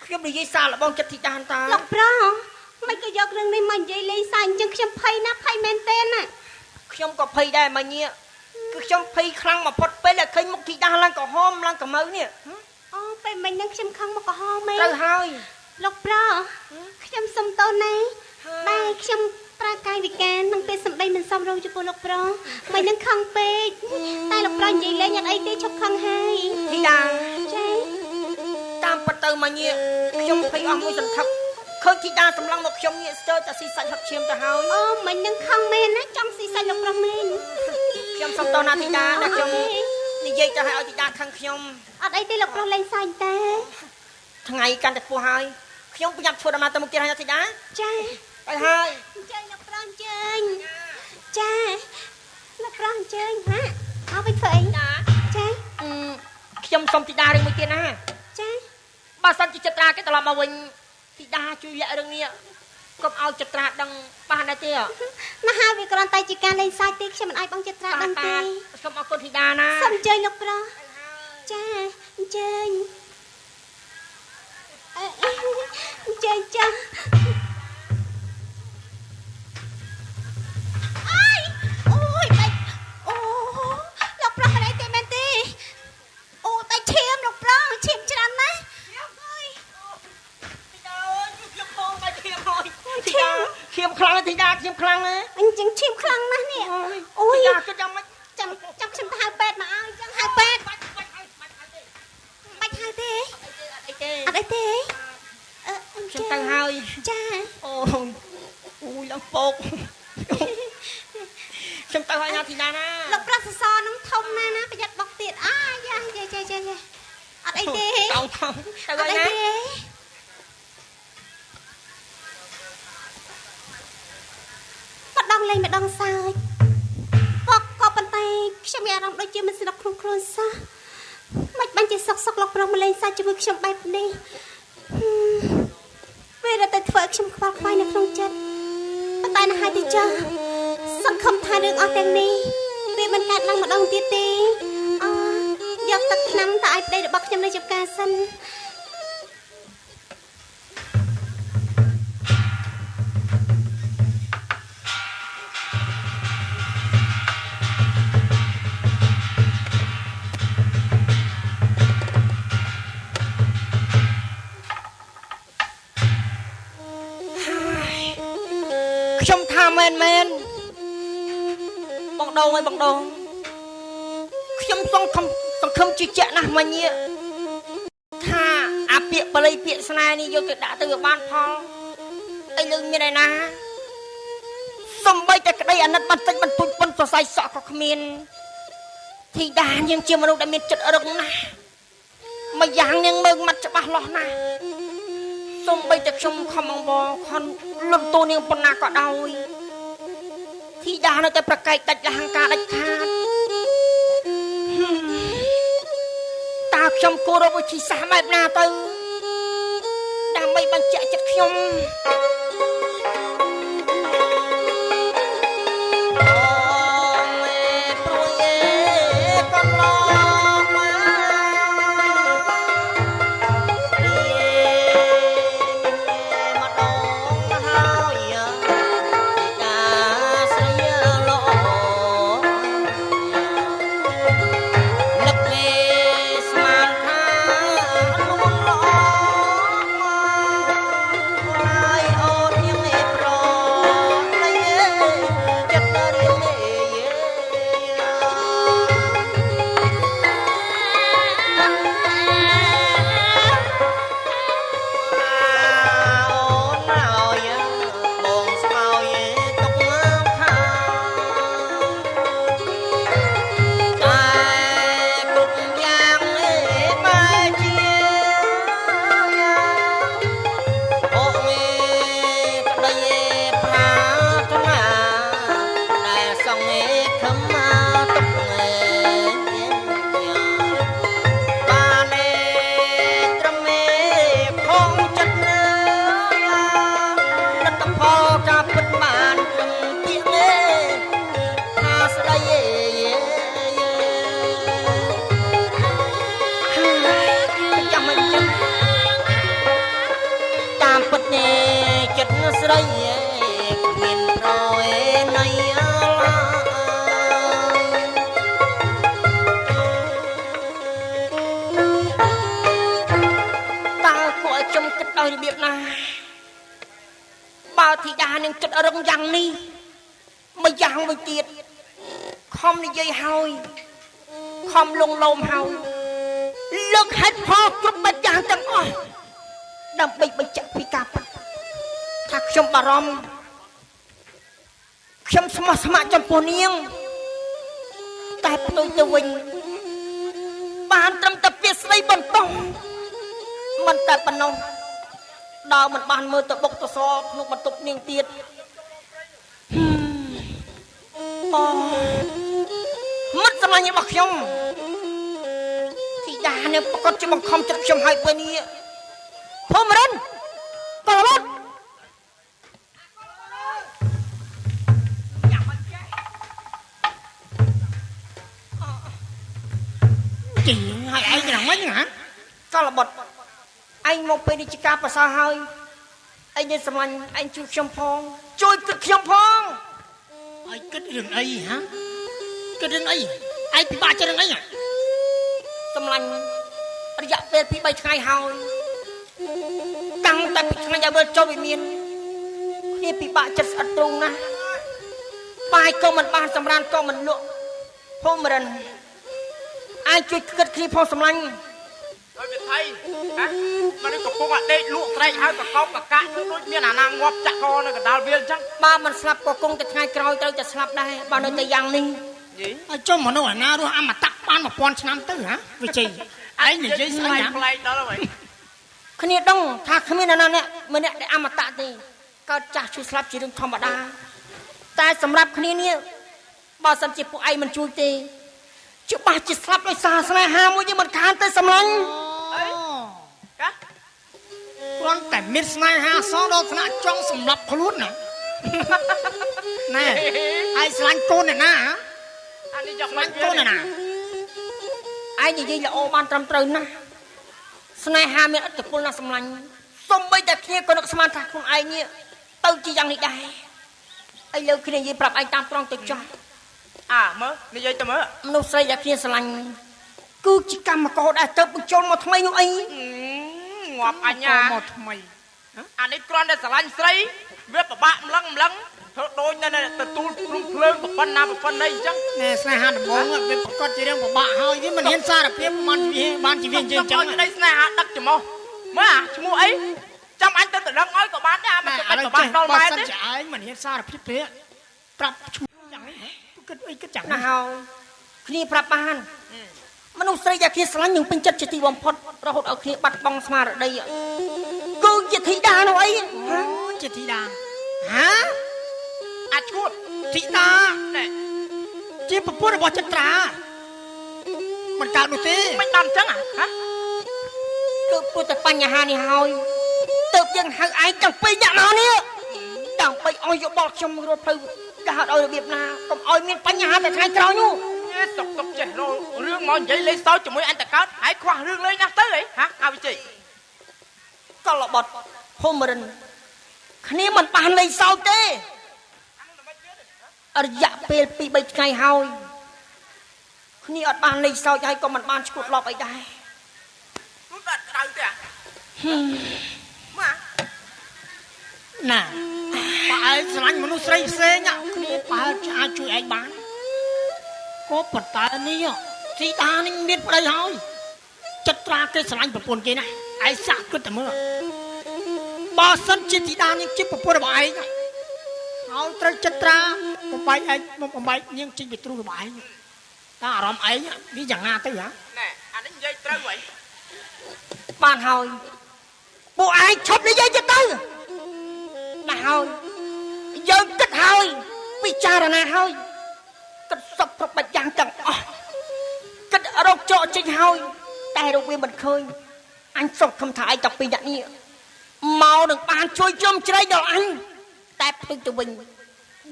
[SPEAKER 2] ខ្ញុំនិយាយសាកល្បងចិត្តធីតាតើ
[SPEAKER 3] លោកប្រុសមិនក៏យករឿងនេះមកនិយាយលេងសើចអញ្ចឹងខ្ញុំភ័យណាស់ភ័យមែនទេណា
[SPEAKER 2] ខ្ញុំក៏ភ័យដែរមិញនេះគឺខ្ញុំភ័យខ្លាំងបំផុតពេលដែលឃើញមុខធីតាឡើងក្រហមឡើងកម្ៅនេះ
[SPEAKER 3] អូពេលមិញហ្នឹងខ្ញុំខឹងមកកំហមែន
[SPEAKER 2] ត្រូវហើយ
[SPEAKER 3] លោកប្រុសខ្ញុំសុំទោសណាស់តែខ្ញុំប្រើកាយវិការនឹងពេលសម្ដីមិនសមរម្យចំពោះលោកប្រុសមិននឹងខឹងពេកតែលោកប្រុសនិយាយលេងអត់អីទេឈប់ខឹងហើយ
[SPEAKER 2] ធីតា
[SPEAKER 3] ចា៎
[SPEAKER 2] តាមពិតទៅមិញនេះខ្ញុំភ័យអស់មួយសន្តិភាពឃើញធីតាសម្លឹងមកខ្ញុំងាកស្ទើរតែស៊ីសាច់ហត់ឈាមទៅហើយ
[SPEAKER 3] អូមិននឹងខឹងមែនណាចង់ស៊ីសាច់លោកប្រុសមែន
[SPEAKER 2] ខ្ញុំសុំទោសណាធីតាដែលខ្ញុំនិយាយទៅឲ្យធីតាខឹងខ្ញុំ
[SPEAKER 3] អត់អីទេលោកប្រុសលេងសើចតែ
[SPEAKER 2] ថ្ងៃកាន់តែពោះហើយខ្ញុំប្រញាប់ធ្វើដំណើរទៅមុខទៀតហើយធីតា
[SPEAKER 3] ចា៎
[SPEAKER 2] ទៅហើយ
[SPEAKER 3] អញ្ជើញលោកប្រុសអញ្ជើញចា៎លោកប្រុសអញ្ជើញហាអោវិញធ្វើអី
[SPEAKER 2] តា
[SPEAKER 3] ចា៎
[SPEAKER 2] ខ្ញុំសុំធីតារឿងមួយទៀតណា
[SPEAKER 3] ចា៎
[SPEAKER 2] បើសិនជាចត្រាគេត្រឡប់មកវិញធីតាជួយលាក់រឿងនេះកុំឲ្យចត្រាដឹងបានដែរទេ
[SPEAKER 3] ណាហើយវាគ្រាន់តែជាការលេងសើចទេខ្ញុំមិនអាចបងចិត្តត្រាដឹងទេ
[SPEAKER 2] សូមអរគុណធីតាណា
[SPEAKER 3] សូមអញ្ជើញលោកប្រុសចា៎អញ្ជើញអញ្ជើញចា៎
[SPEAKER 2] ខ្ញុំខ្លាំងណា
[SPEAKER 3] អញ្ចឹងឈាមខ្លាំងណាស់នេះអូយ
[SPEAKER 2] គិតយ៉ាងម៉េច
[SPEAKER 3] ចាំខ្ញុំទៅហៅពេទ្យមកឲ្យចឹងហៅពេទ្យបាច់ហៅទេអត់អីទេ
[SPEAKER 2] ខ្ញុំទៅហើយ
[SPEAKER 3] ចា
[SPEAKER 2] អូយឡើងពកខ្ញុំទៅហើយណាធីតាណា
[SPEAKER 3] លោកប្រុសសសរនឹងធំណាស់ណាប្រយ័ត្នបុកទៀតយ៉ាអត់អីទេ
[SPEAKER 2] តោងទៅហើយណា
[SPEAKER 3] ម្ដងលេងម្ដងសើចក៏ប៉ុន្តែខ្ញុំមានអារម្មណ៍ដូចជាមិនស្នុកក្នុងខ្លួនសោះមិនបាញ់ជាសុកលោកប្រុសម្លេងសើចជាមួយខ្ញុំបែបនេះពេលតែធ្វើឲ្យខ្ញុំខ្វល់ខ្វាយនៅក្នុងចិត្តប៉ុន្តែនៅហើយទីចុះសង្ឃឹមថារឿងអស់ទាំងនេះវាមិនកើតឡើងម្ដងទៀតទេយកទឹកថ្នាំទៅឲ្យប្តីរបស់ខ្ញុំនៅចំការសិន
[SPEAKER 2] ខ្ញុំថាមែនបងដងអើយបងដងខ្ញុំសង្ឃឹមជឿជាក់ណាស់មិញថាអាពាកបល័យពាកស្នេហ៍នេះយកទៅដាក់ទៅឲ្យបានផលអីលើមានឯណាសំបីតែក្តីអាណិតបន្តិចបន្តួចប៉ុនសរសៃសក់ក៏គ្មានធីតានាងជាមនុស្សដែលមានចិត្តរឹងណាស់មួយយ៉ាងនាងមើងមាត់ច្បាស់លាស់ណាស់សំបីតែខ្ញុំខំអង្វរខំលំតូននាងប៉ុណ្ណាក៏ដោយធីតានៅតែប្រកែកដាច់លហង្ការដាច់ខាតតើខ្ញុំគោរពវិធីសាស្ត្របែបណាទៅដើម្បីបញ្ជាក់ចិត្តខ្ញុំបើធីតានឹងគិតរឹងយ៉ាងនេះមួយយ៉ាងមួយទៀតខំនិយាយហើយខំលងលោមហើយលើកហេតុផលគ្រប់បែបយ៉ាងទាំងអស់ដើម្បីបញ្ជាក់ពីការពិតថាខ្ញុំបារម្ភខ្ញុំស្មោះស្ម័គ្រចំពោះនាងតែផ្ទុយទៅវិញបានត្រឹមតែពាក្យស្ដីបន្តមិនតែប៉ុណ្ណោះដល់មិនបានមើលទៅបុកទៅសក្នុងបន្ទប់នាងទៀតមិត្តសម្លាញ់របស់ខ្ញុំធីតានឹងប្រកាសជាបង្ខំចិត្តខ្ញុំឲ្យពេលនេះភូមិរិនតរត់ជីឲ្យឯងយ៉ាងម៉េចហ៎កលបត់ឯងមកពេលនេះជាការប្រសើរហើយឯងនឹងសម្លាញ់ឯងជួយខ្ញុំផងជួយគិតខ្ញុំផងឲ្យគិតរឿងអីហ៎គិតរឿងអីឯងពិបាកចិត្តរឿងអីសម្លាញ់រយៈពេល2 3ថ្ងៃហើយតាំងតែពីថ្ងៃដែលមើលចូលវិមានខ្ញុំ គ្នាពិបាកចិត្តស្អិតទ្រូងណាស់បាយក៏មិនបានសម្រានក៏មិនលក់ភូមិរិនអាចជួយគិតគ្នាផងសម្លាញ់
[SPEAKER 5] ហើយវាថៃហ៎មកនេះកំពុងតែដេកលក់ត្រែកហើយកកោបកកាក់ដូចមានអាណាងាប់ចាក់កនៅកណ្ដាលវាលអញ្ចឹង
[SPEAKER 2] បើមិនស្លាប់ក៏គង់តែថ្ងៃក្រោយត្រូវតែស្លាប់ដែរបើនៅតែយ៉ាងនេះ
[SPEAKER 6] ហើយចុះមនុស្សអាណារស់អមតៈបាន1000ឆ្នាំទៅហ៎វិជ័យឯងនិយាយស្អីណា
[SPEAKER 5] ប្លែកដល់ហើយ
[SPEAKER 2] គ្នាដឹងថាគ្មានណាអ្នកម្នាក់ដែលអមតៈទេកើតចាស់ឈឺស្លាប់ជារឿងធម្មតាតែសម្រាប់គ្នានេះបើសិនជាពួកឯងមិនជួយទេច្បាស់ជាស្លាប់ដោយសារស្នេហាមួយយើងមិនខានទៅសម្លាញ់
[SPEAKER 5] អីកា
[SPEAKER 6] គ្រាន់តែមានស្នេហាសងដល់ថ្នាក់ចង់សម្លាប់ខ្លួនណាណែឯងស្រឡាញ់កូនអ្នកណា
[SPEAKER 5] អានេះយក
[SPEAKER 6] ស្រឡាញ់កូនអ្នកណា
[SPEAKER 2] ឯងនិយាយល្អបានត្រឹមត្រូវណាស់ស្នេហាមានឥទ្ធិពលណាស់សម្លាញ់សូម្បីតែគ្នាក៏នឹកស្មានថាខ្លួនឯងនេះទៅជាយ៉ាងនេះដែរឥឡូវគ្នានិយាយប្រាប់ឯងតាមត្រង់ទៅចោះ
[SPEAKER 5] មើលនិយាយទៅមើល
[SPEAKER 2] មនុស្សស្រីដែលគ្នាស្រឡាញ់គឺជាកម្មករដែលទៅបញ្ចូលមកថ្មីនោះអី
[SPEAKER 5] ងាប់អញ្ញា
[SPEAKER 6] មកថ្មី
[SPEAKER 5] អានេះគ្រាន់តែស្រឡាញ់ស្រីវាពិបាកម្លឹងធ្វើដូចនៅទទួលព្រំភ្លើងប៉ុណ្ណាប៉ុណ្ណីអញ្ចឹង
[SPEAKER 6] ណែស្នេហាដំបងវាប្រកាសជារឿងពិបាកហើយវាមិនហ៊ានសារភាពបានជាវានិយាយអញ្ចឹង
[SPEAKER 5] ក្តីស្នេហាដឹកច្រមុះមើលឈ្មោះអីចាំអញទៅដឹងឲ្យក៏បានដែរមិនទៅបាក់ដល់ម៉ែទេ
[SPEAKER 6] ឯងមិនហ៊ានសារភាពទេប្រាប់ឈ្មោះយ៉ាងនេះគិតអីគិតចឹង
[SPEAKER 2] ណាហើយគ្នាប្រាប់បានមនុស្សស្រីដែលគ្នាស្រឡាញ់នឹងពេញចិត្តជាទីបំផុតរហូតឲ្យគ្នាបាត់បង់ស្មារតីគឺជាធីតានោះអី
[SPEAKER 6] ជាធីតា
[SPEAKER 5] អាចឈួត
[SPEAKER 6] ធីតាជាប្រពន្ធរបស់ចត្រាមិនកើតនោះទេ
[SPEAKER 5] មិនដល់អញ្ចឹងហ៎
[SPEAKER 2] គឺព្រោះតែបញ្ហានេះហើយទើបយើងហៅឯងទាំងពីរនាក់មកនេះដើម្បីឲ្យយោបល់ខ្ញុំរត់ផ្លូវកាហត់ឲ្យរបៀបណាកុំឲ្យមានបញ្ហាតែថ្ងៃក្រោយនោះ
[SPEAKER 5] សុកចេះរឿងមកនិយាយលេងសើចជាមួយអញតកើតហើយខ្វះរឿងលេងណាស់ទៅហីអវិជ័យក
[SPEAKER 2] លបត់ភូមិរិនគ្នាមិនបានលេងសើចទេរយៈពេល 2-3 ថ្ងៃហើយគ្នាអត់បានលេងសើចហើយក៏មិនបានឈួតលប់អីដែរ
[SPEAKER 5] នោះក៏ដៅទេ
[SPEAKER 6] ម៉ាណាបើឯងស្រឡាញ់មនុស្សស្រីផ្សេងគ្នាបើអាចជួយឯងបានក៏ប៉ុន្តែនេះធីតានេះមានប្តីហើយចិត្តត្រាគេស្រឡាញ់ប្រពន្ធគេណាឯងសាក់គិតតែមើលបើសិនជាធីតានេះជាប្រពន្ធរបស់ឯងហើយត្រូវចិត្តត្រាបំបែកឯងបំបែកនាងចេញពីទ្រូរបស់ឯងតើអារម្មណ៍ឯងវាយ៉ាងណាទៅហ៎
[SPEAKER 5] ណែអានេះនិយាយត្រូវហី
[SPEAKER 2] បានហើយពួកឯងឈប់និយាយទៅណាហើយយើងគិតហើយពិចារណាហើយគិតសពគ្រប់បាច់យ៉ាងទាំងអស់គិតរកចោចេញហើយតែរកវាមិនឃើញអញសុខខំថាឯងតាពីអ្នកនេះមកនឹងបានជួយជុំជ្រែកដល់អញតែផ្ទុយទៅវិញ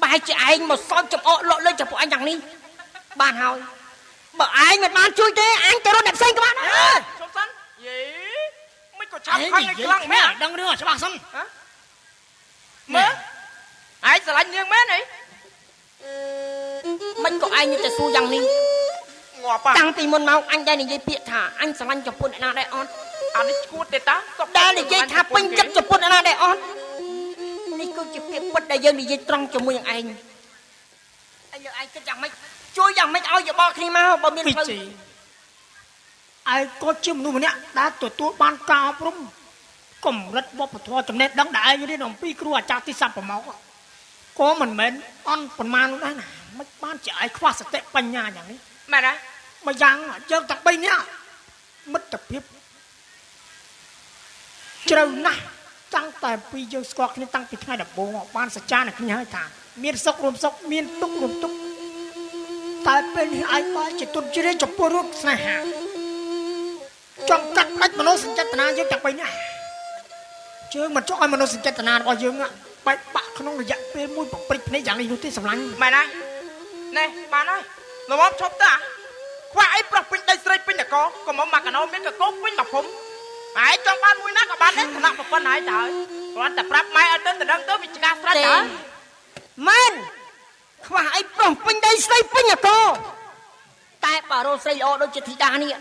[SPEAKER 2] បែរជាឯងមកសោកចំអកលក់លើចំពោះអញយ៉ាងនេះបានហើយបើឯងមិនបានជួយទេអញទៅរត់អ្នកផ្សេងក៏បានដែរ
[SPEAKER 5] ជុំសិនយីមិនក៏ឆាប់ខឹងខ្លាំងមែន
[SPEAKER 6] ដឹងរឿងច្បាស់សិន
[SPEAKER 5] មើលឯងស្រឡាញ់នាងមែនអី
[SPEAKER 2] មិនក៏ឯងទៅសួរយ៉ាងនេះ
[SPEAKER 5] ងាប់
[SPEAKER 2] តាំងពីមុនមកអញដែរនិយាយពាក្យថាអញស្រឡាញ់ចំពោះអ្នកណាដែរអត់
[SPEAKER 5] អានេះឈួតទេតា
[SPEAKER 2] ដែលនិយាយថាពេញចិត្តចំពោះអ្នកណាដែរអត់នេះគឺជាពាក្យពិតដែលយើងនិយាយត្រង់ជាមួយនឹងឯងហើយយើងឯងគិតយ៉ាងម៉េចជួយយ៉ាងម៉េចឲ្យយោបល់គ្នាមកបើមានផ្លូវ
[SPEAKER 6] ឯងក៏ជាមនុស្សម្នាក់ដែលទទួលបានការអប់រំកម្រិតវប្បធម៌ចំណេះដឹងដែលឯងរៀនអំពីគ្រូអាចារ្យទីសัพប្រមកក៏មិនមែនអន់ប្រមាណនោះដែរណាមិនបានជាឯងខ្វះសតិបញ្ញាយ៉ាងនេះ
[SPEAKER 5] មែនទេ
[SPEAKER 6] មួយយ៉ាងយើងទាំង3នាក់មិត្តភាពជ្រៅណាស់តាំងតែពីយើងស្គាល់គ្នាតាំងពីថ្ងៃដំបូងបានសច្ចានឹងគ្នាហើយថាមានសុខរួមសុខមានទុក្ខរួមទុក្ខតែពេលនេះឯងបានជាទុនជ្រាយចំពោះរូបស្នេហាចង់កាត់ផ្ដាច់មនោសញ្ចេតនាយើងទាំង3នាក់ជើងមិនចង់ឲ្យមនោសញ្ចេតនារបស់យើងបែកបាក់ក្នុងរយៈពេលមួយប្រព្រឹត្តភ្នែកយ៉ាងនេះនោះទេសម្លាញ់
[SPEAKER 5] មែនហើយណែបានហើយល្មមឈប់តាខ្វះអីប្រុសពេញដីស្រីពេញតកក៏មកមកកណោមានកកោពេញមកភូមិឯងចង់បានមួយណាក៏បានដែរថ្នាក់ប្រពន្ធហើយតើគ្រាន់តែប្រាប់ម៉ែឲ្យទៅដឹងទៅវិជ្ជាស្រេចតើ
[SPEAKER 2] មែនខ្វះអីប្រុសពេញដីស្រីពេញតកតែបើរោស្រីល្អដូចជាធីតានេះ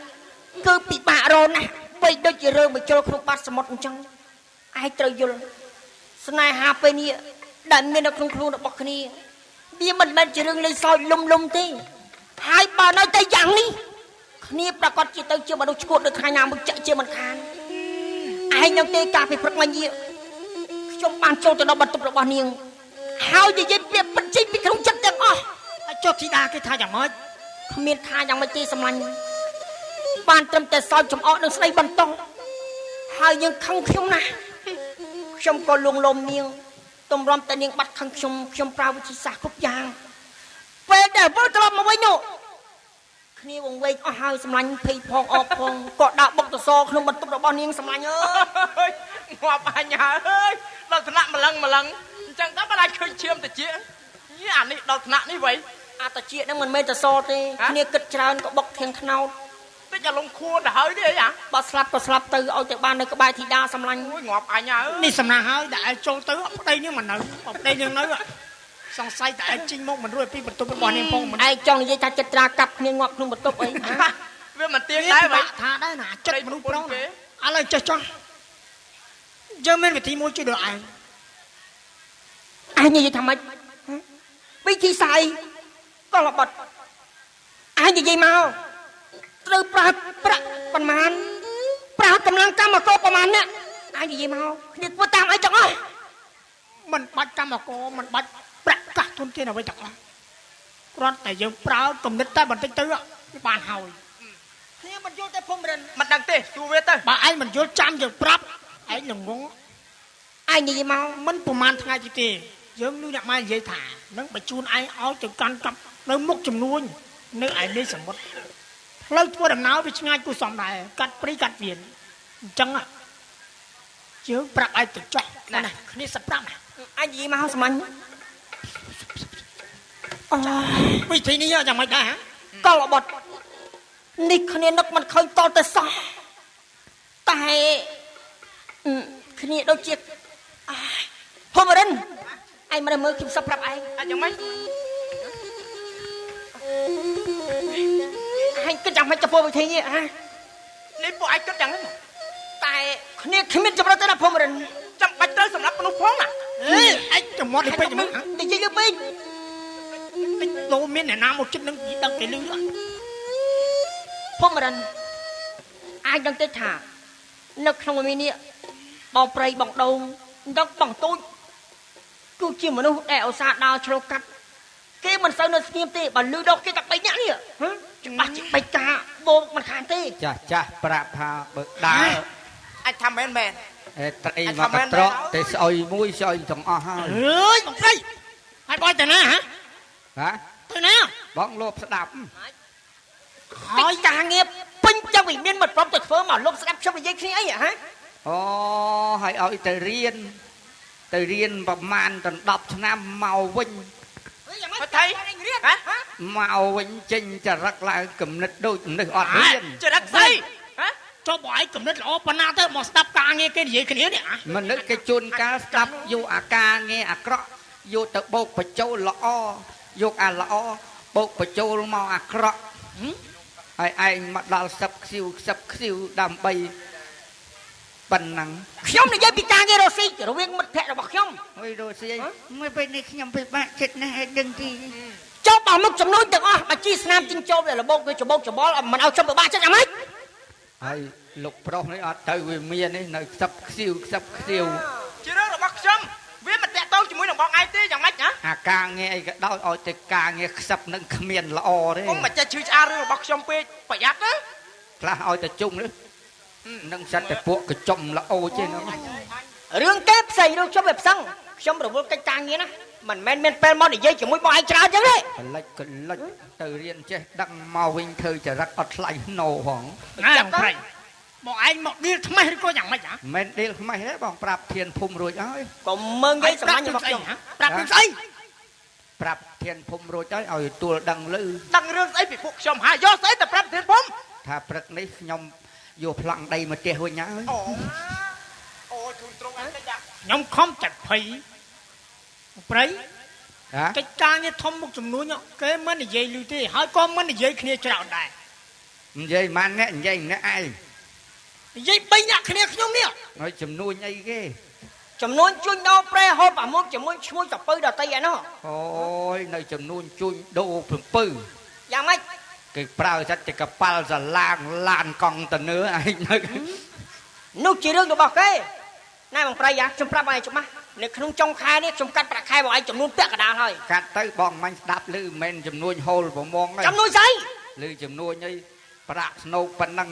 [SPEAKER 2] គឺពិបាករណាស់បីដូចជារើមកចូលក្នុងបាត់សមុទ្រអញ្ចឹងឯងត្រូវយល់ស្នេហាពេលនេះ ដែលមាននៅក្នុងខ្លួនរបស់គ្នាវាមិនមែនជារឿងលេងសើចលំទេហើយបើនៅតែយ៉ាងនេះគ្នាប្រកាសជាទៅជាមនុស្សឈួតដូចថ្ងៃណាមួយចាក់ជាមិនខានឯងនឹងទេការពិព្រឹកមិញខ្ញុំបានចូលទៅដល់បន្ទប់របស់នាងហើយនិយាយពាក្យពិតចេញពីក្នុងចិត្តទាំងអស់ហើយចុះធីតាគេថាយ៉ាងម៉េចគ្មានថាយ៉ាងម៉េចទេសម្លាញ់បានត្រឹមតែសើចចំអកនឹងស្ដីបន្តហើយយើងខឹងខ្ញុំណាស់ខ្ញុំក៏លួងលោមនាងទំរំតែនាងបាត់ខឹងខ្ញុំប្រើវិធីសាស្ត្រគ្រប់យ៉ាងពេលដែលវិលត្រឡប់មកវិញនោះគ្នាវងវែងអស់ហើយសម្លាញ់ភ័យផងអបផងក៏ដាក់បុកតសក្នុងបន្ទប់របស់នាងសម្លាញ់អើយងាប់អញអើយដល់ថ្នាក់ម្លឹងអញ្ចឹងតើបានឃើញឈាមតិចអានេះដល់ថ្នាក់នេះវៃអាតិចហ្នឹងមិនមែនតសទេគ្នាគិតច្រើនក៏បុកធៀងថ្នោតតិចអាលំខួរទៅហើយទេអាបើស្លាប់ក៏ស្លាប់ទៅឲ្យតែបាននៅក្បែរធីតាសម្លាញ់អូយងាប់អញអើយនេះសំណាហើយដែលឯងចូលទៅប្តីនាងមិននៅប្តីនាងនៅសង្ស័យតែឯងចេញមកមិនរួចពីបន្ទប់របស់នាងផងឯងចង់និយាយថាចិត្តត្រាកាប់គ្នាងាប់ក្នុងបន្ទប់អីវាមិនទៀងដែរវ៉ៃថាដែរណាចិត្តមនុស្សប្រុសឥឡូវចេះចោះយើងមានវិធីមួយជួយដល់ឯងនិយាយថាម៉េចវិធីសាស្ត្រក៏ល្បិតឯងនិយាយមកត្រូវប្រើប្រាក់ប៉ុន្មានប្រើកម្លាំងកម្មករប៉ុន្មានអ្នកឯងនិយាយមកគ្នាធ្វើតាមឯងទាំងអស់មិនបាច់កម្មករមិនបាច់ប្រាក់កាសទុនធានអ្វីទាំងអស់គ្រាន់តែយើងប្រើគំនិតតែបន្តិចទៅបានហើយគ្នាមិនយល់តែភូមិរិនមិនដឹងទេសួរវាទៅបើឯងមិនយល់ចាំយើងប្រាប់ឯងល្ងងឯងនិយាយមកមិនប្រហែលថ្ងៃទេយើងលឺអ្នកម៉ែនិយាយថានឹងបញ្ជូនឯងឲ្យទៅកាន់កាប់នៅមុខចំនួននៅឯលេខសមុទ្រផ្លូវធ្វើដំណើរវាឆ្ងាយគួរសមដែរកាត់ព្រៃកាត់វៀនអញ្ចឹងយើងប្រាប់ឯងទៅចោះណាគ្នាសប្រាប់អញនិយាយមកសម្លាញ់វិធីនេះយ៉ាងម៉េចដែរកលបត់នេះគ្នានឹកមិនឃើញតតែសោះតែគ្នាដូចជាភូមិរិនឯងមិនមើលខ្ញុំសប្រាប់ឯងអាចយ៉ាងម៉េចឯងគិតយ៉ាងម៉េចចំពោះវិធីនេះនេះពួកឯងគិតយ៉ាងហ្នឹងតែគ្នាគ្មានចម្រិតទេណាភូមិរិនចាំបាច់ត្រូវសម្រាប់មនុស្សផងណាឯងចំមាត់នេះពេកទៅមើលនិយាយលឺពេកលោមានអ្នកណាមកចិត្តនឹងដឹងតែលឺភូមិរិនអាចដឹងទេថានៅក្នុងមីនេះបងប្រៃបងដូងដឹងបងទូចគឺជាមនុស្សដែលឧស្សាហ៍ដើរឆ្លងកាត់គេមិនសូវនៅស្ងៀមទេបើលឺដល់គេតែ3នាក់នេះច្បាស់ជាបេកាបោកមិនខានទេ
[SPEAKER 4] ចាស់ប្រាប់ថាបើដើរ
[SPEAKER 5] អាចថាមែន
[SPEAKER 4] ត្រីមកកត្រកតែស្អុយមួយស្អុយទាំងអស់ហើយ
[SPEAKER 2] អើយបងប្រៃហើយបងទៅណាហ៎ទៅណា
[SPEAKER 4] បងលោភស្ដាប់
[SPEAKER 2] ហើយការងារពេញចឹងវាមានមិនព្រមទៅធ្វើមកលុបស្ដាប់ខ្ញុំនិយាយគ្នាអីហ៎
[SPEAKER 4] អូហើយឲ្យទៅរៀនប្រមាណដល់10ឆ្នាំមកវិញ
[SPEAKER 5] មកថៃ
[SPEAKER 4] មកវិញចេញចរិតឡើងគំនិតដូចមនុស្សអត់រៀន
[SPEAKER 5] ចរិតស្អី
[SPEAKER 2] ចុះបងឯងគំនិតល្អប៉ុណ្ណាទៅមកស្ដាប់ការងារគេនិយាយគ្នានេះ
[SPEAKER 4] មនុស្សគេជួនកាលស្ដាប់យកអាការងារអាក្រក់យកទៅបោកបញ្ចូលល្អយកអាល្អបោកបញ្ចូលមកអាក្រក់ហើយឯងមកដល់សឹបខ្សៀវដើម្បីប៉ុណ្ណឹង
[SPEAKER 2] ខ្ញុំនិយាយពីការងាររស់ស៊ីរវាងមិត្តភក្តិរបស់ខ្ញុំ
[SPEAKER 4] ហើយរស់ស៊ីមួយពេលនេះខ្ញុំពិបាកចិត្តណាស់ឲ្យដឹងទី
[SPEAKER 2] ចុះបើមុខចំនួនទាំងអស់អាជីស្នាមជីងចូលវារបោកវាច្បោកច្បល់មិនឲ្យខ្ញុំពិបាកចិត្តយ៉ាងម៉េច
[SPEAKER 4] ហើយលោកប្រុសនេះអត់ទៅវាមាននេះនៅសឹបខ្សៀវ
[SPEAKER 5] ជារឿងរបស់ខ្ញុំវាមិនតាក់ទងជាមួយនឹងបងឯងទេយ៉ាងម៉េចណា
[SPEAKER 4] អាការងារអីក៏ដោយឲ្យតែការងារខ្សឹបនឹងគ្មានល្អទេ
[SPEAKER 5] កុំមកចេះឈឺឆ្អាលរឿងរបស់ខ្ញុំពេកប្រយ័ត្នណា
[SPEAKER 4] ខ្លះឲ្យតែជុំនេះនឹងសិតតែពួកកញ្ចំល្អចេះហ្នឹង
[SPEAKER 2] រឿងគេផ្សេងរឿងខ្ញុំវាផ្សឹងខ្ញុំរវល់កិច្ចការងារណាមិនមែនមានពេលមកនិយាយជាមួយបងឯងច្រើនចឹងទេ
[SPEAKER 4] កលិចទៅរៀនចេះដឹងមកវិញធ្វើចរិតអត់ថ្លៃណូហង
[SPEAKER 2] ណាបងប្រៃបងឯងមកឌីលថ្មេះឬក៏យ៉ាងម៉េចហ៎
[SPEAKER 4] មិនឌីលថ្មេះទេបងប្រាប់ធានភូមិរួចហើយក
[SPEAKER 2] ុំមើងនិយាយសម្លាញ់របស់ខ្ញុំប្រាប់រឿងស្អី
[SPEAKER 4] ប្រាប់ធានភូមិរួចហើយឲ្យទួលដឹងលឺ
[SPEAKER 5] ដឹងរឿងស្អីពីពួកខ្ញុំហើយយកស្អីទៅប្រាប់ធានភូមិ
[SPEAKER 4] ថាព្រឹកនេះខ្ញុំយកប្លង់ដីមកផ្ទះវិញហើយ
[SPEAKER 5] អូជូនត្រង់អីចា
[SPEAKER 2] ខ្ញុំខំចាត់ភ័យប្រៃកិច្ចការងារធំមុខចំនួនគេមិននិយាយលឺទេហើយក៏មិននិយាយគ្នាច្រើនដែរ
[SPEAKER 4] និយាយម៉ានអ្នកនិយាយម្នាក់ឯង
[SPEAKER 2] និយាយ3នាក់គ្នាខ្ញុំនេះ
[SPEAKER 4] ហើយចំនួនអីគេ
[SPEAKER 2] ច ចំនួនជួញដោប្រែហូបអាមុខជាមួយឈ្មោះតពៅដតីឯណោះ
[SPEAKER 4] អូយនៅចំនួនជួញដូរព្រំពៅ
[SPEAKER 2] យ៉ាងម៉េច
[SPEAKER 4] គេប្រើសិតតែកប៉ាល់សាឡាងឡានកង់តនឿឯងនៅ
[SPEAKER 2] នោះជារឿងរបស់គេណែបងប្រៃខ្ញុំប្រាប់ឲ្យច្បាស់នៅក្នុងចុងខែនេះខ្ញុំកាត់ប្រាក់ខែបងឯងចំនួនពាក់កណ្ដាលហើយ
[SPEAKER 4] កាត់ទៅបងមាញ់ស្ដាប់ឮមិនមែនចំនួនហូលប្រមងទេ
[SPEAKER 2] ចំនួនស្អី
[SPEAKER 4] ឮចំនួនអីប្រាក់ស្នូកប៉ុណ្ណឹង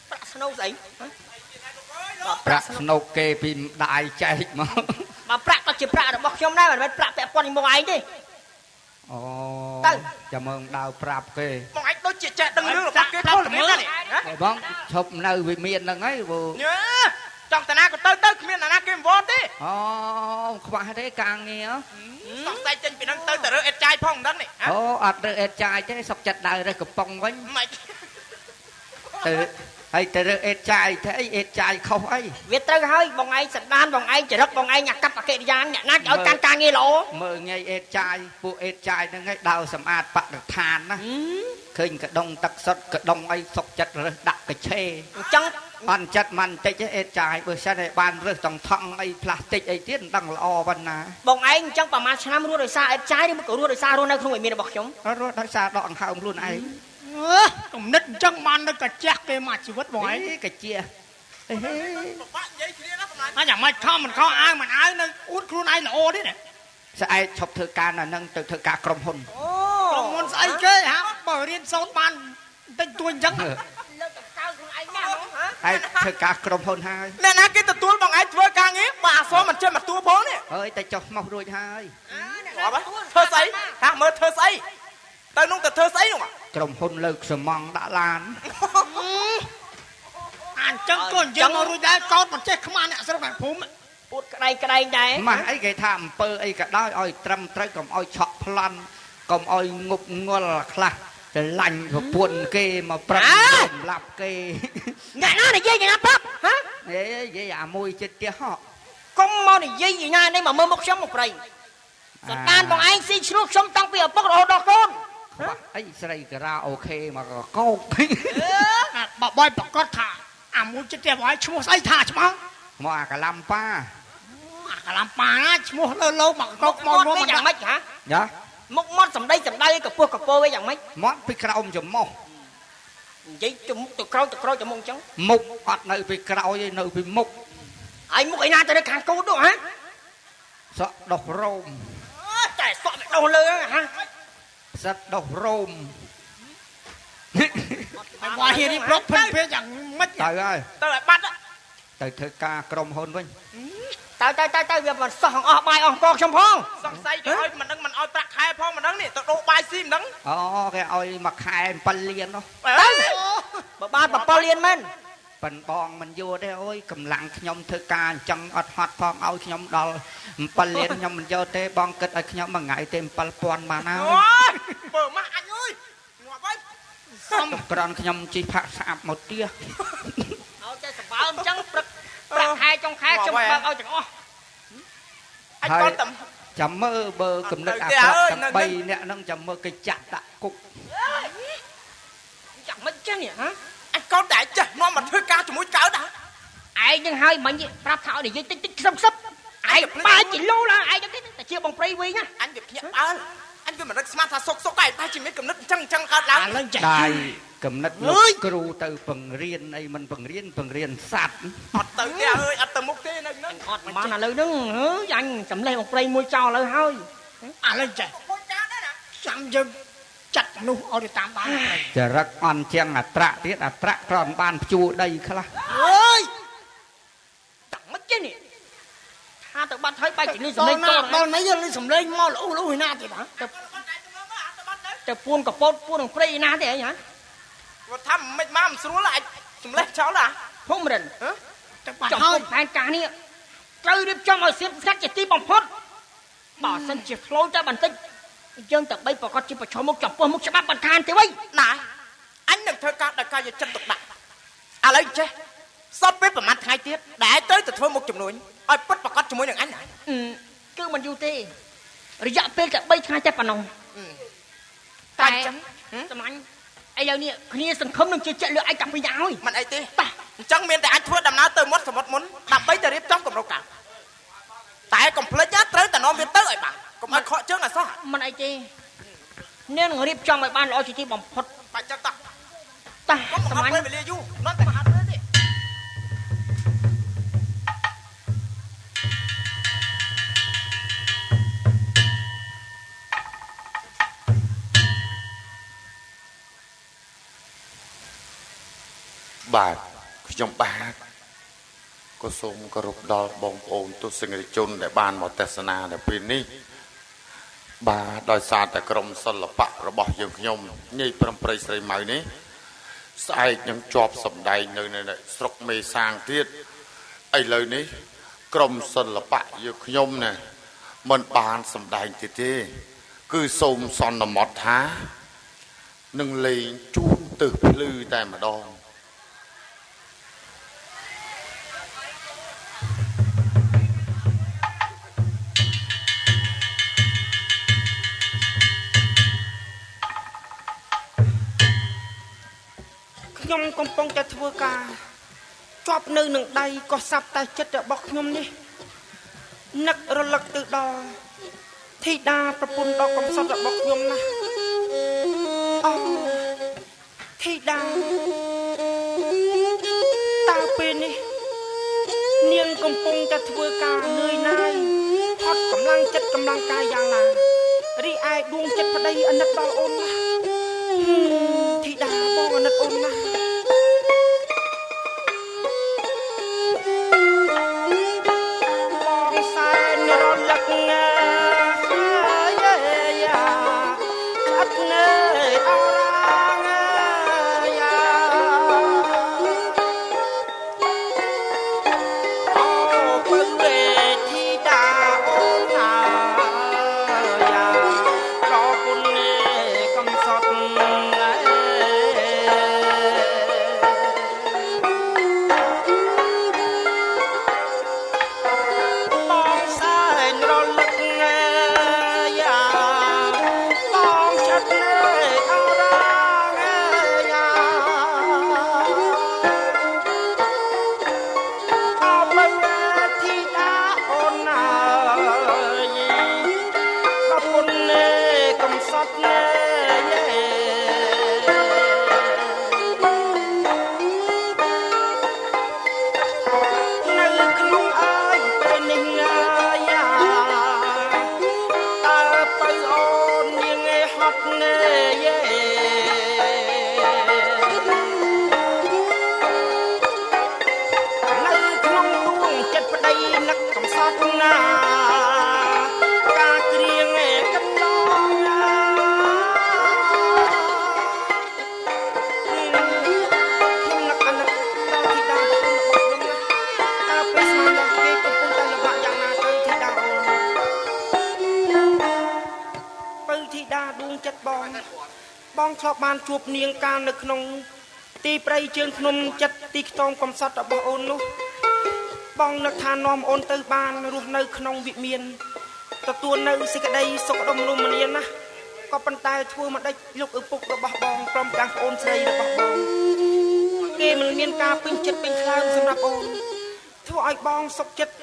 [SPEAKER 2] ប្រាក់ស្នូកស្អី
[SPEAKER 4] ប្រាក់ស្នូកគេពីម្ដាយចែកមក
[SPEAKER 2] បើប្រាក់ក៏ជាប្រាក់របស់ខ្ញុំដែរមិនមែនប្រាក់ពាក់ព័ន្ធជាមួយឯងទេ
[SPEAKER 4] អូ
[SPEAKER 2] ទៅ
[SPEAKER 4] ចាំមើងដើរប្រាប់គេ
[SPEAKER 5] បងឯងដូចជាចេះដឹងរឿងរបស់គេទៅល្មើនេះ
[SPEAKER 4] ហើយបងឈប់នៅវិមានហ្នឹងហើយបើ
[SPEAKER 5] ញ៉ាចង់តាណាក៏ទៅគ្មានណាគេមិនវល់ទេ
[SPEAKER 4] អូខ្វះទេការងារ
[SPEAKER 5] សង្ស័យចេញពីហ្នឹងទៅរើអេតចាយផងមិនដឹងនេះ
[SPEAKER 4] អូអត់រើអេតចាយទេសុកចិត្តដើររើកំប៉ុងវិញ
[SPEAKER 5] មិន
[SPEAKER 4] ទៅហើយទៅរើអេតចាយទេអីអេតចាយខុសអី
[SPEAKER 2] វាត្រូវហើយបងឯងសណ្ដានបងឯងចរិតបងឯងអាកប្បកិរិយាអ្នកណាឲ្យកាន់ការងារល្អ
[SPEAKER 4] មើលងាយអេតចាយពួកអេតចាយហ្នឹងឯងដើរសម្អាតបរិស្ថានណាឃើញកដុងទឹកសុទ្ធកដុងអីសុកចិត្តរើសដាក់កឆេ
[SPEAKER 2] អញ្ចឹង
[SPEAKER 4] អន់ចិត្តមិនតិចទេអេតចាយបើសិនតែបានរើសចង្ថង់អីផ្លាស្ទិកអីទៀតមិនដឹងល្អប៉ុណ្ណា
[SPEAKER 2] បងឯងអញ្ចឹងប្រហែលឆ្នាំរស់ដោយសារអេតចាយឬក៏រស់ដោយសាររស់នៅក្នុងវិមានរបស់ខ្ញុំ
[SPEAKER 4] រត់ដោយសារដកដង្ហើមខ្លួនឯង
[SPEAKER 6] គំនិតអញ្ចឹងបាននៅកាចាស់គេមកជីវិតបងឯង
[SPEAKER 4] កាជា
[SPEAKER 5] បាក់និយាយគ្នាណាកំណាញ់
[SPEAKER 6] អញយ៉ាងម៉េចខំមិនខំអាវមិនអាវនៅអួតខ្លួនឯងល្អទេណា
[SPEAKER 4] ស្អែកឈប់ធ្វើការនៅនឹងទៅធ្វើការក្រុមហ៊ុន
[SPEAKER 6] ក្រុមហ៊ុនស្អីគេហាបើរៀនសូត្របានតិចតួចអញ្ចឹង
[SPEAKER 2] លើកតកៅខ្លួនឯងណាហ៎
[SPEAKER 4] ហើយធ្វើការក្រុមហ៊ុនហើយ
[SPEAKER 5] អ្នកណាគេទទួលបងឯងធ្វើការងារបើអសមិនចេះមកទួលផងនេះ
[SPEAKER 4] ហើយតែចុះមករួចហើយ
[SPEAKER 5] អត់ធ្វើស្អីហាមើលធ្វើស្អីទៅនោះទៅធ្វើស្អីនោះ
[SPEAKER 4] ក្រុមហ៊ុនលើកសំងដាក់ឡាន
[SPEAKER 6] អញ្ចឹងក៏និយាយមករួចដែរកោតមិនចេះខ្មាស់អ្នកស្រុកអ្នកភូមិ
[SPEAKER 2] ពួតក្តែងក្តែងដែរ
[SPEAKER 4] ម៉ាស់អីគេថាអំពើអីក៏ដោយឲ្យត្រឹមត្រូវកុំឲ្យឆក់ប្លន់កុំឲ្យងប់ងល់ខ្លះទៅឡាញ់ប្រពន្ធគេមកប្រឹងសម្លាប់គេ
[SPEAKER 2] អ្នកណានិយាយយ៉ាងណាប្រាប់ហ៎
[SPEAKER 4] ហេនិយាយអាមួយចិត្តទៀតហោះ
[SPEAKER 2] កុំមកនិយាយយ៉ាងណានេះមកមើលមុខខ្ញុំមកប្រៃសន្តានបងឯងស៊ីឈ្នួលខ្ញុំតាំងពីឪពុករហូតដល់កូន
[SPEAKER 4] ខ្វះអីស្រីការ៉ាអូខេមកកោក
[SPEAKER 6] បើបយប្រកាសថាអាមួយចិត្តទេបងឯងឈ្មោះស្អីថាឆ្មង
[SPEAKER 4] មកអាកឡាំប៉ា
[SPEAKER 6] អាកឡាំប៉ាណាឈ្មោះលើលោមកកោកមកមក
[SPEAKER 2] វាយ៉ាងម៉េចហ៎
[SPEAKER 4] យ៉ា
[SPEAKER 2] មុខមាត់សម្ដីសម្ដៅឲ្យកពស់កពោវាយ៉ាងម៉េច
[SPEAKER 4] មាត់ពីក្រោមច្រមុះ
[SPEAKER 2] និយាយទៅមុខទៅក្រោយទៅមុខអញ្ចឹង
[SPEAKER 4] មុខអត់នៅពីក្រោយឯនៅពីមុខ
[SPEAKER 2] ហើយមុខឯណាទៅនៅខាងកូននោះហ៎
[SPEAKER 4] សក់ដោះរោម
[SPEAKER 2] តែសក់ទៅដោះលើហ៎
[SPEAKER 4] សិតដោះរោម
[SPEAKER 6] ហើយបើហ៊ាននេះប្រកភិនពេកយ៉ាងម៉េច
[SPEAKER 4] ទៅហើយ
[SPEAKER 5] ទៅឲ្យបាត់
[SPEAKER 4] ទៅធ្វើការក្រុមហ៊ុនវិញ
[SPEAKER 2] ទៅវាមិនសោះអស់បាយអស់កខ្ញុំផង
[SPEAKER 5] សង្ស័យគេឲ្យមិនដឹងមិនឲ្យប្រាក់ខែផងមិនដឹងនេះទៅដូរបាយស៊ីមិនដឹង
[SPEAKER 4] អូគេឲ្យមួយខែ7លាននោះ
[SPEAKER 2] បើបាន7លានមែន
[SPEAKER 4] ប៉ិនបងមិនយល់ទេអើយកម្លាំងខ្ញុំធ្វើការអញ្ចឹងអត់ហត់ផងឲ្យខ្ញុំដល់7លានខ្ញុំមិនយកទេបងគិតឲ្យខ្ញុំមួយថ្ងៃទេ7000បានហើយ
[SPEAKER 5] អូយបើម៉ាស់អញអើយងាប់ហើយ
[SPEAKER 6] សុំ
[SPEAKER 4] ក្រនខ្ញុំជីផាក់ស្អាប់មកទៀត
[SPEAKER 2] ឲ្យតែសបើអញ្ចឹងប្រាក់ខែចុងខែខ្ញុំបើកឲ្យទាំងអស់
[SPEAKER 5] អញគាត់តែ
[SPEAKER 4] ចាំមើលបើកំណត់អាក្រក់តែ3នាក់ហ្នឹងចាំមើលគេចាក់ដាក់គុក
[SPEAKER 2] ចាំមិនចឹងហ៎
[SPEAKER 5] អញគាត់តែចេះនាំមកធ្វើការជាមួយកើតហ៎
[SPEAKER 2] ឯងនឹងហើយមិញប្រាប់ថាឲ្យនិយាយតិចខ្សឹបឯងបើជាលូឡើងឯងទៅជាបងព្រៃវិញណា
[SPEAKER 5] អញវាភ្ញាក់អើអញវាមិននឹកស្មានថាសុកឯងតែជាមានកំណត់អញ្ចឹងកើតឡើង
[SPEAKER 6] ឥឡូវចា
[SPEAKER 4] ដៃកំណត់លោកគ្រូទៅបង្រៀនអីមិនបង្រៀនសัตว์
[SPEAKER 5] អត់ទៅទេអើយអត់ទៅមុខទេនៅហ្នឹង
[SPEAKER 2] អត់បានឥឡូវហ្នឹងអញសម្លេះបងព្រៃមួយចោលឥឡូវហើយ
[SPEAKER 6] ឥឡូវចា
[SPEAKER 5] ពុជកើតដែរណា
[SPEAKER 6] ចាំយើងចាត់មនុស្សឲ្យទៅតាមបាន
[SPEAKER 4] ចរិតអន់ជាងអត្រាទៀតអត្រាគ្រាន់បានភ្ជួរដីខ្លះ
[SPEAKER 2] អើយចាំមិនចឹងនេះថាទៅបាត់ហើយបែរជានេះសម្លេងត
[SPEAKER 6] ដល់នេះយើងសំលេងមកលូណាទៀតហ៎
[SPEAKER 2] ទៅពួនកពតពួននឹងព្រៃណាទេអីហ៎
[SPEAKER 5] គាត់ថាមិនមកមិនស្រួលអាចសម្លេះចោលហ៎
[SPEAKER 2] ភូមិរិន
[SPEAKER 6] ទៅបាត់
[SPEAKER 2] ចំ
[SPEAKER 6] ហើ
[SPEAKER 2] ពោះ
[SPEAKER 6] យ
[SPEAKER 2] ផែនការនេះត្រូវរៀបចំឲ្យសៀបស្កាត់ជាទីបំផុតបើសិនជាផ្លូវតែបន្តិចយើងទៅបីប្រកាសជាប្រឈមមុខចំពោះមុខច្បាប់បន្ថែមទៅវិញ
[SPEAKER 5] ណាអញនឹងធ្វើការដោយការយកចិត្តទុកដាក់ឥឡូវចេះសពពេលប្រហែលថ្ងៃទៀតដែលទៅធ្វើមុខចំនួនឲ្យពិតប្រកបជាមួយនឹងអញណា
[SPEAKER 2] គឺមិនយូរទេរយៈពេលតែ3ថ្ងៃតែប៉ុណ្ណោះ
[SPEAKER 5] តែ
[SPEAKER 2] តែ
[SPEAKER 5] អញ្ចឹង
[SPEAKER 2] សម្លាញ់ឥឡូវនេះគ្នាសង្ឃឹមនឹងជឿជាក់លើឯងតាំងពីយ៉ាងហើយ
[SPEAKER 5] មិនអីទេអញ្ចឹងមានតែអញធ្វើដំណើរទៅមាត់សមុទ្រមុនដើម្បីទៅរៀបចំគម្រោងការ កុំភ្លេចណាត្រូវតែនាំវាទៅឲ្យបានកុំឲ្យខកជើងអសោះ
[SPEAKER 2] មិនអីទេនាងរៀបចំឲ្យបានល្អជាទីបំផុត
[SPEAKER 5] បាច់ចឹងតា
[SPEAKER 2] តា
[SPEAKER 5] កុំ
[SPEAKER 2] សា
[SPEAKER 5] ហ
[SPEAKER 2] ម
[SPEAKER 5] ត់
[SPEAKER 2] ញ្ញ
[SPEAKER 5] ពេលវេលាយូរនាំតែហាត់ទេ
[SPEAKER 1] បាទខ្ញុំបាទក៏សូមគោរពដល់បងប្អូនទស្សនិកជនដែលបានមកទស្សនានៅពេលនេះបាទដោយសារតែក្រុមសិល្បៈរបស់យើងខ្ញុំញីប្រំប្រៃស្រីម៉ៅនេះស្អែកនឹងជាប់សម្ដែងនៅស្រុកមេសាងទៀតឥឡូវនេះក្រុមសិល្បៈយើងខ្ញុំណាមិនបានសម្ដែងទៀតទេគឺសូមសន្មតថានឹងលេងជូនទៅភ្លឺតែម្ដង
[SPEAKER 2] ខ្ញុំកំពុងតែធ្វើការជាប់នៅនឹងដៃក៏សាប់តែចិត្តរបស់ខ្ញុំនេះនឹករលឹកទៅដល់ធីតាប្រពន្ធដ៏កំសត់របស់ខ្ញុំណាអូធីតាតើពេលនេះនាងកំពុងតែធ្វើការនឿយណាយហត់កម្លាំងចិត្តកម្លាំងកាយយ៉ាងណារីឯដួងចិត្តប្តីអាណិតដល់អូនណាធីតាបងអាណិតអូនណា បងធ្លាប់បានជួបនាងកាលនៅក្នុងទីព្រៃជើងភ្នំចិត្តទីខ្ទមកំសត់របស់អូននោះបងនឹកថានាំអូនទៅបានរស់នៅក្នុងវិមានទទួលនៅសេចក្តីសុខដុមរមនាណាក៏ប៉ុន្តែធ្វើមកដេចលោកឪពុករបស់បងព្រមទាំងប្អូនស្រីរបស់បងគេមិនមានការពេញចិត្តពេញខ្លាំងសម្រាប់អូនធ្វើឲ្យបងសុខចិត្ត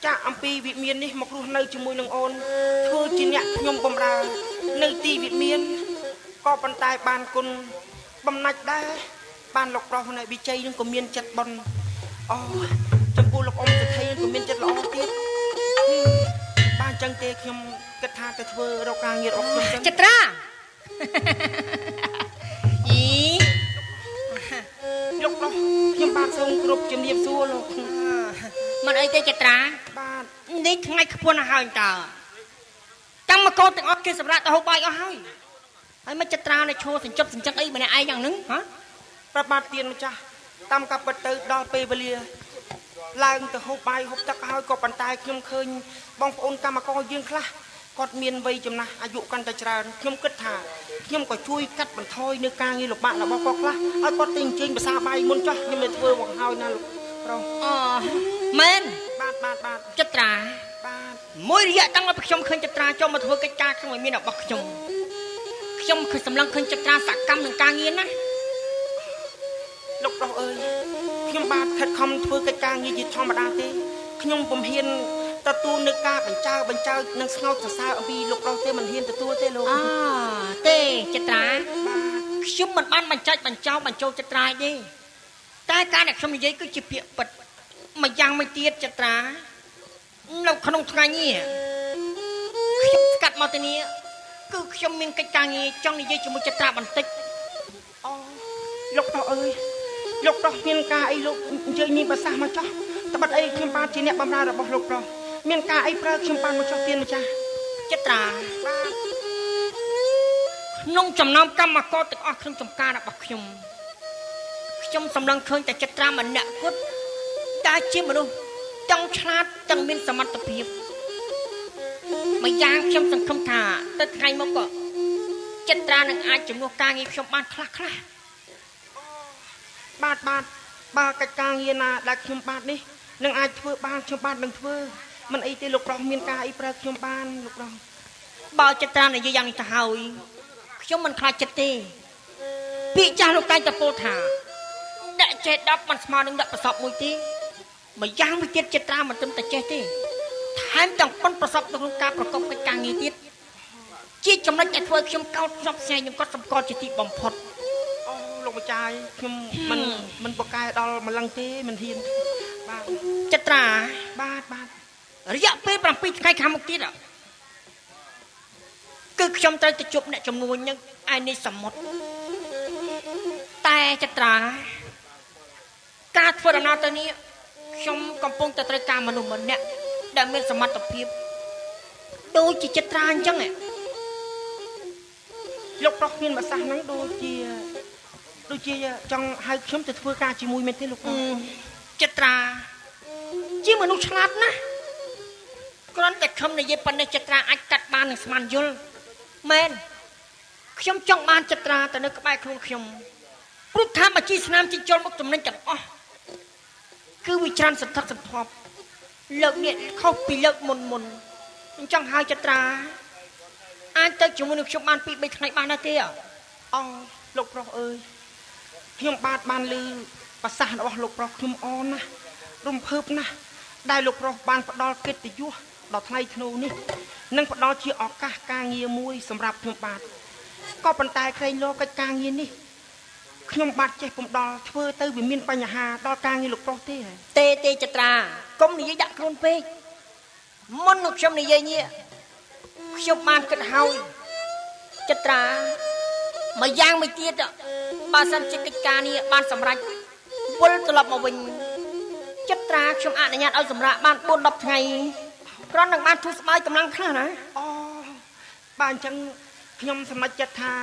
[SPEAKER 2] ចាក់អំពីវិមាននេះមករស់នៅជាមួយនឹងអូនធ្វើជាអ្នកខ្ញុំបំរើនៅទីវិមានក៏ប៉ុន្តែបានគុណបំណាច់ដែរបានលោកប្រុសនៅវិជ័យនឹងក៏មានចិត្តបន់អូចំពោះលោកអ៊ំសេដ្ឋីក៏មានចិត្តល្អទៀតបានចឹងទេខ្ញុំគិតថាទៅធ្វើរកការងាររបស់ខ្ញុំចឹងចត្រាអីលោកប្រុសខ្ញុំបានសូមគ្រប់ជំរាបសួរលោកមិនអីទេចត្រាបាទនេះថ្ងៃខ្ពស់ណាស់ហើយតើចាំមកកោតទាំងអស់គេសម្រាប់ទៅហូបបាយអស់ហើយមិនចត្រានៅឈរសញ្ជប់សញ្ចឹងអីម្នាក់ឯងយ៉ាងហ្នឹងហ៎ប្រាប់បាទទៀនម្ចាស់តាមកាប់ពិតទៅដល់ពេលវេលាឡើងទៅហូបបាយហូបទឹកហើយក៏ប៉ុន្តែខ្ញុំឃើញបងប្អូនកម្មករយើងខ្លះគាត់មានវ័យចំណាស់អាយុកាន់តែច្រើនខ្ញុំគិតថាខ្ញុំក៏ជួយកាត់បន្ថយនៅការងារលំបាករបស់គាត់ខ្លះឲ្យគាត់ទៅអញ្ជើញភាសាបាយមុនចុះខ្ញុំទៅធ្វើមកហើយណាលោកប្រុសអូមែនបាទចត្រាបាទមួយរយៈតាំងពីខ្ញុំឃើញចត្រាចូលមកធ្វើកិច្ចការក្នុងវិមានរបស់ខ្ញុំគឺសម្លឹងឃើញចត្រាសកម្មនឹងការងារណាលោកប្រុសអើយខ្ញុំបាទខិតខំធ្វើកិច្ចការងារជាធម្មតាទេខ្ញុំពុំហ៊ានទៅ
[SPEAKER 5] ទទួលនៅការបញ្ចើនឹងស្ងោតសរសើរអំពីលោកប្រុសទេមិនហ៊ានទទួលទេលោក
[SPEAKER 2] អូទេចិត្រាខ្ញុំមិនបានបញ្ចោចិត្តរាយទេតែការដែលខ្ញុំនិយាយគឺជាពាក្យពិតម្យ៉ាងមួយទៀតចិត្រានៅក្នុងថ្ងៃនេះខ្ញុំស្កាត់មកទីនេះគឺខ្ញុំមានកិច្ចការងារចង់និយាយជាមួយចិត្រាបន្តិច
[SPEAKER 5] អូលោកប្រុសអើយលោកប្រុសមានការអីលោកអញ្ជើញនេះប្រសាសន៍មកចោះត្បិតអីខ្ញុំបានជាអ្នកបម្រើរបស់លោកប្រុសមានការអីប្រើខ្ញុំបានមកចោះទៀនម្ចាស់
[SPEAKER 2] ចិត្រាក្នុងចំណោមកម្មករទាំងអស់ក្នុងចំការរបស់ខ្ញុំសម្លឹងឃើញតែចិត្រាម្នាក់គត់ដែលជាមនុស្សទាំងឆ្លាតទាំងមានសមត្ថភាពម្យ៉ាងខ្ញុំសង្ឃឹមថាទៅថ្ងៃមុខក៏ចិត្រានឹងអាចជំនួសការងារខ្ញុំបានខ្លះ
[SPEAKER 5] បាទកិច្ចការងារណាដែលខ្ញុំបាទនេះនឹងអាចធ្វើបានខ្ញុំបាទនឹងធ្វើមិនអីទេលោកប្រុសមានការអីប្រើខ្ញុំបានលោកប្រុស
[SPEAKER 2] បើចិត្រានិយាយយ៉ាងនេះទៅហើយខ្ញុំមិនខ្លាចចិត្តទេពាក្យចាស់លោកតែងតែពោលថាអ្នកចេះ10មិនស្មើនឹងអ្នកប្រសពមួយទេម្យ៉ាងមួយទៀតចិត្រាមិនត្រឹមតែចេះទេថែមទាំងប៉ុនប្រសពក្នុងការប្រកបកិច្ចការងារទៀតជាចំណុចដែលធ្វើខ្ញុំកោតខ្សប់ខ្សែខ្ញុំក៏សម្គាល់ជាទីបំផុត
[SPEAKER 5] អូលោកម្ចាស់ខ្ញុំមិនបកកែដល់ម្លឹងទេមិនហ៊ានបាទ
[SPEAKER 2] ចិត្រា
[SPEAKER 5] បាទ
[SPEAKER 2] រយៈពេល7ថ្ងៃខាងមុខទៀតគឺខ្ញុំត្រូវទៅជួបអ្នកជំនួញនឹងឯនេះសមុទ្រតែចិត្រាការធ្វើដំណើរទៅនេះខ្ញុំកំពុងតែត្រូវការមនុស្សម្នាក់ដែលមានសមត្ថភាពដូចជាចិត្រាអញ្ចឹង
[SPEAKER 5] លោកប្រុសមានប្រសាសន៍ហ្នឹងដូចជាចង់ហៅខ្ញុំទៅធ្វើការជាមួយមែនទេលោកប្រុស
[SPEAKER 2] ចិត្រាជាមនុស្សឆ្លាតណាស់គ្រាន់តែខ្ញុំនិយាយប៉ុណ្ណេះចិត្រាអាចកាត់បាននឹងស្មានយល់មែនខ្ញុំចង់បានចិត្រាទៅនៅក្បែរខ្លួនខ្ញុំព្រោះថាមកជីស្នាមជីជុលមកចំណេញទាំងអស់គឺវាច្រើនសន្ធឹកសន្ធាប់លើកនេះខុសពីលើកមុនខ្ញុំចង់ហៅចិត្រាអាចទៅជាមួយនឹងខ្ញុំបាន2 3ថ្ងៃបានដែរទេ
[SPEAKER 5] អូលោកប្រុសអើយខ្ញុំបាទបានឮប្រសាសន៍របស់លោកប្រុសខ្ញុំអរណាស់រំភើបណាស់ដែលលោកប្រុសបានផ្ដល់កិត្តិយសដល់ថ្លៃធ្នូនេះនិងផ្ដល់ជាឱកាសការងារមួយសម្រាប់ខ្ញុំបាទក៏ប៉ុន្តែក្រែងលោកិច្ចការងារនេះខ្ញុំបាទចេះពុំដល់ធ្វើទៅវាមានបញ្ហាដល់ការងារលោកប្រុសទេ
[SPEAKER 2] ទេចិត្រាកុំនិយាយដាក់ខ្លួនពេកមុននឹងខ្ញុំនិយាយនេះខ្ញុំបានគិតហើយចិត្រាមួយយ៉ាងមួយទៀតបើសិនជាកិច្ចការនេះបានសម្រេចវិលត្រឡប់មកវិញចិត្រាខ្ញុំអនុញ្ញាតឲ្យសម្រាប់បាន 4-10 ថ្ងៃគ្រាន់នឹងបានធូរស្បើយកម្លាំងខ្លះណា
[SPEAKER 5] អូបាទអញ្ចឹងខ្ញុំសម្រេចចិត្តថា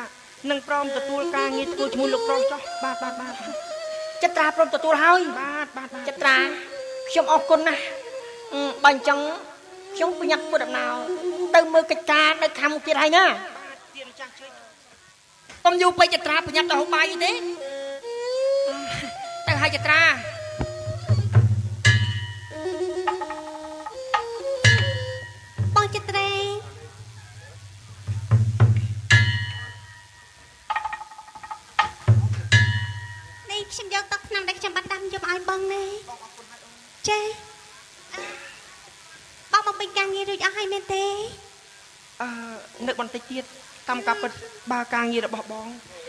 [SPEAKER 5] នឹងព្រមទទួលការងារធ្វើជាមួយលោកប្រុសចុះបាទ
[SPEAKER 2] ចិត្រាព្រមទទួលហើយ
[SPEAKER 5] បាទ
[SPEAKER 2] ចិត្រាខ្ញុំអរគុណណាស់បើអញ្ចឹងខ្ញុំប្រញាប់ធ្វើដំណើរទៅមើលកិច្ចការនៅខាងមុខទៀតហើយណា
[SPEAKER 5] បាទទៀនម្ចាស់ជួយ
[SPEAKER 2] កុំយូរពេកចិត្រាប្រញាប់ទៅហូបបាយទេទៅហើយចិត្រា
[SPEAKER 3] បងចិត្រេនេះខ្ញុំយកទឹកថ្នាំដែលខ្ញុំបានដាំយកឲ្យបងនេះចាបងបំពេញការងាររួចអស់ហើយមែនទេ
[SPEAKER 5] នៅបន្តិចទៀតតាមការពិតបើការងាររបស់បង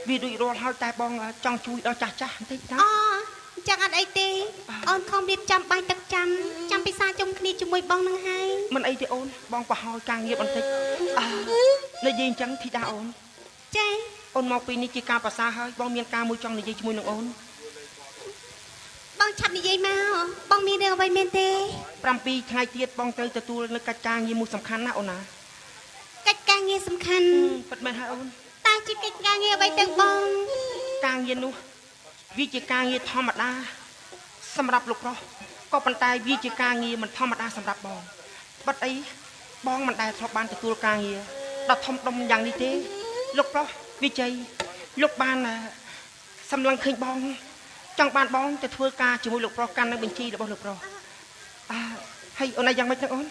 [SPEAKER 5] វាដូចរាល់ហើយតែបងចង់ជួយដល់ចាស់បន្តិចណា
[SPEAKER 3] អូអញ្ចឹងអត់អីទេអូនខំរៀបចំបាយទឹកចាំពិសាជុំគ្នាជាមួយបងនឹងហើយ
[SPEAKER 5] មិនអីទេអូនបងប្រហោយការងារបន្តិចនិយាយអញ្ចឹងធីតាអូន
[SPEAKER 3] ចា
[SPEAKER 5] អូនមកពីនេះជាការប្រសាហើយបងមានការមួយចង់និយាយជាមួយនឹងអូន
[SPEAKER 3] បងឆាប់និយាយមកបងមានរឿងអ្វីមែនទេ
[SPEAKER 5] 7 ថ្ងៃទៀតបងត្រូវទទួលនៅកិច្ចការងារមួយសំខាន់ណាអូនណា
[SPEAKER 3] កិច្ចការងារសំខាន់
[SPEAKER 5] ពិតមែនហើយអូន
[SPEAKER 3] តើជាកិច្ចការងារអ្វីទៅបង
[SPEAKER 5] ការងារនោះវាជាការងារធម្មតាសម្រាប់លោកប្រុសក៏ប៉ុន្តែវាជាការងារមិនធម្មតាសម្រាប់បងបាត់អីបងមិនដែលធ្លាប់បានទទួលការងារដ៏ធំដុំយ៉ាងនេះទេលោកប្រុសវិជ័យលោកបានសម្លឹងឃើញបងចង់បានបងទៅធ្វើការជាមួយលោកប្រុសកាន់នៅបញ្ជីរបស់លោកប្រុសហើយអូនយ៉ាងម៉េចទៅអូន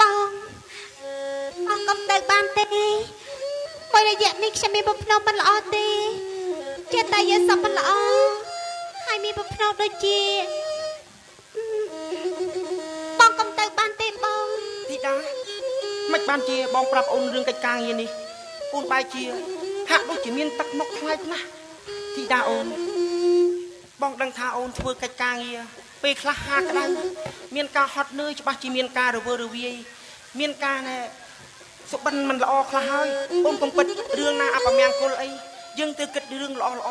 [SPEAKER 3] បងអត់កុំទៅបានទេមួយរយៈនេះខ្ញុំមានប្រផ្នូលមិនល្អទេចិត្តតែយើងសពមិនល្អហើយមានប្រផ្នូលដូចជាបងកុំទៅបាន
[SPEAKER 5] តាមិនបានជាបងប្រាប់អូនរឿងកិច្ចការងារនេះអូនបែរជាហាក់ដូចជាមានទឹកមុខខ្លាចណាស់ធីតាអូនបងដឹងថាអូនធ្វើកិច្ចការងារពេលខ្លះហាក្តៅមានការហត់នឿយច្បាស់ជាមានការរវើរវាយមានការណែសុបិនមិនល្អខ្លះហើយអូនកុំគិតរឿងណាអបមាំងគុលអីយើងទៅគិតរឿងល្អល្អ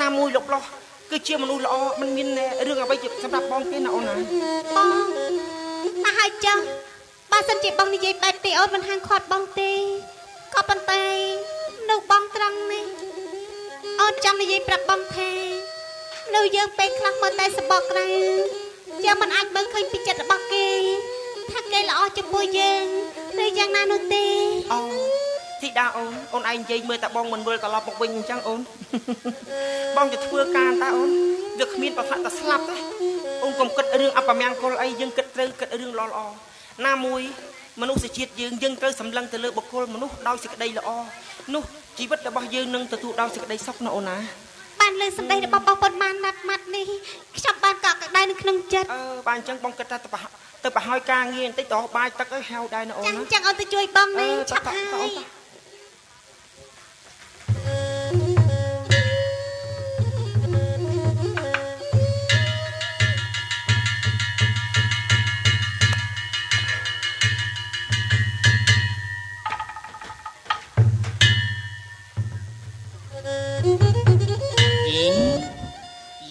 [SPEAKER 5] ណាមួយលោកប្រុសគឺជាមនុស្សល្អមិនមានរឿងអ្វីសម្រាប់បងទេណាអូនណា
[SPEAKER 3] បងតែហើយចឹងបើសិនជាបងនិយាយបែបនេះអូនមិនហាងខាត់បងទេក៏ប៉ុន្តែនៅបងត្រង់នេះអូនចង់និយាយប្រាប់បងថានៅយើងពេលខ្លះមើលតែសបកក្រៅយើងមិនអាចមើលឃើញពីចិត្តរបស់គេថាគេល្អចំពោះយើងឬយ៉ាងណានោះទេ
[SPEAKER 5] អូធីតាអូនឯងនិយាយមើលតែបងមិនវិលត្រឡប់មកវិញអញ្ចឹងអូនបងจะធ្វើការតាអូនវាគ្មានប្រផាក់តែស្លាប់ទេអូនកុំគិតរឿងអបមាំងគុលអីយើងគិតត្រូវគិតរឿងល្អល្អណាមួយមនុស្សជាតិយើងត្រូវសម្លឹងទៅលើបុគ្គលមនុស្សដោយសេចក្តីល្អនោះជីវិតរបស់យើងនឹងទទួលដោយសេចក្តីសុខណាអូនណា
[SPEAKER 3] បានលើសម្ដីរបស់បងប្អូនបានម៉ាត់នេះខ្ញុំបានកក់ក្ដៅនៅក្នុងចិត្ត
[SPEAKER 5] បានអញ្ចឹងបងគិតថាទៅប្រហើយការងារបន្តិចទៅបាយទឹកអីហៅដែរណាអូនណា
[SPEAKER 3] ចឹងអូនទៅជួយបងនេះឆាប់ហើយ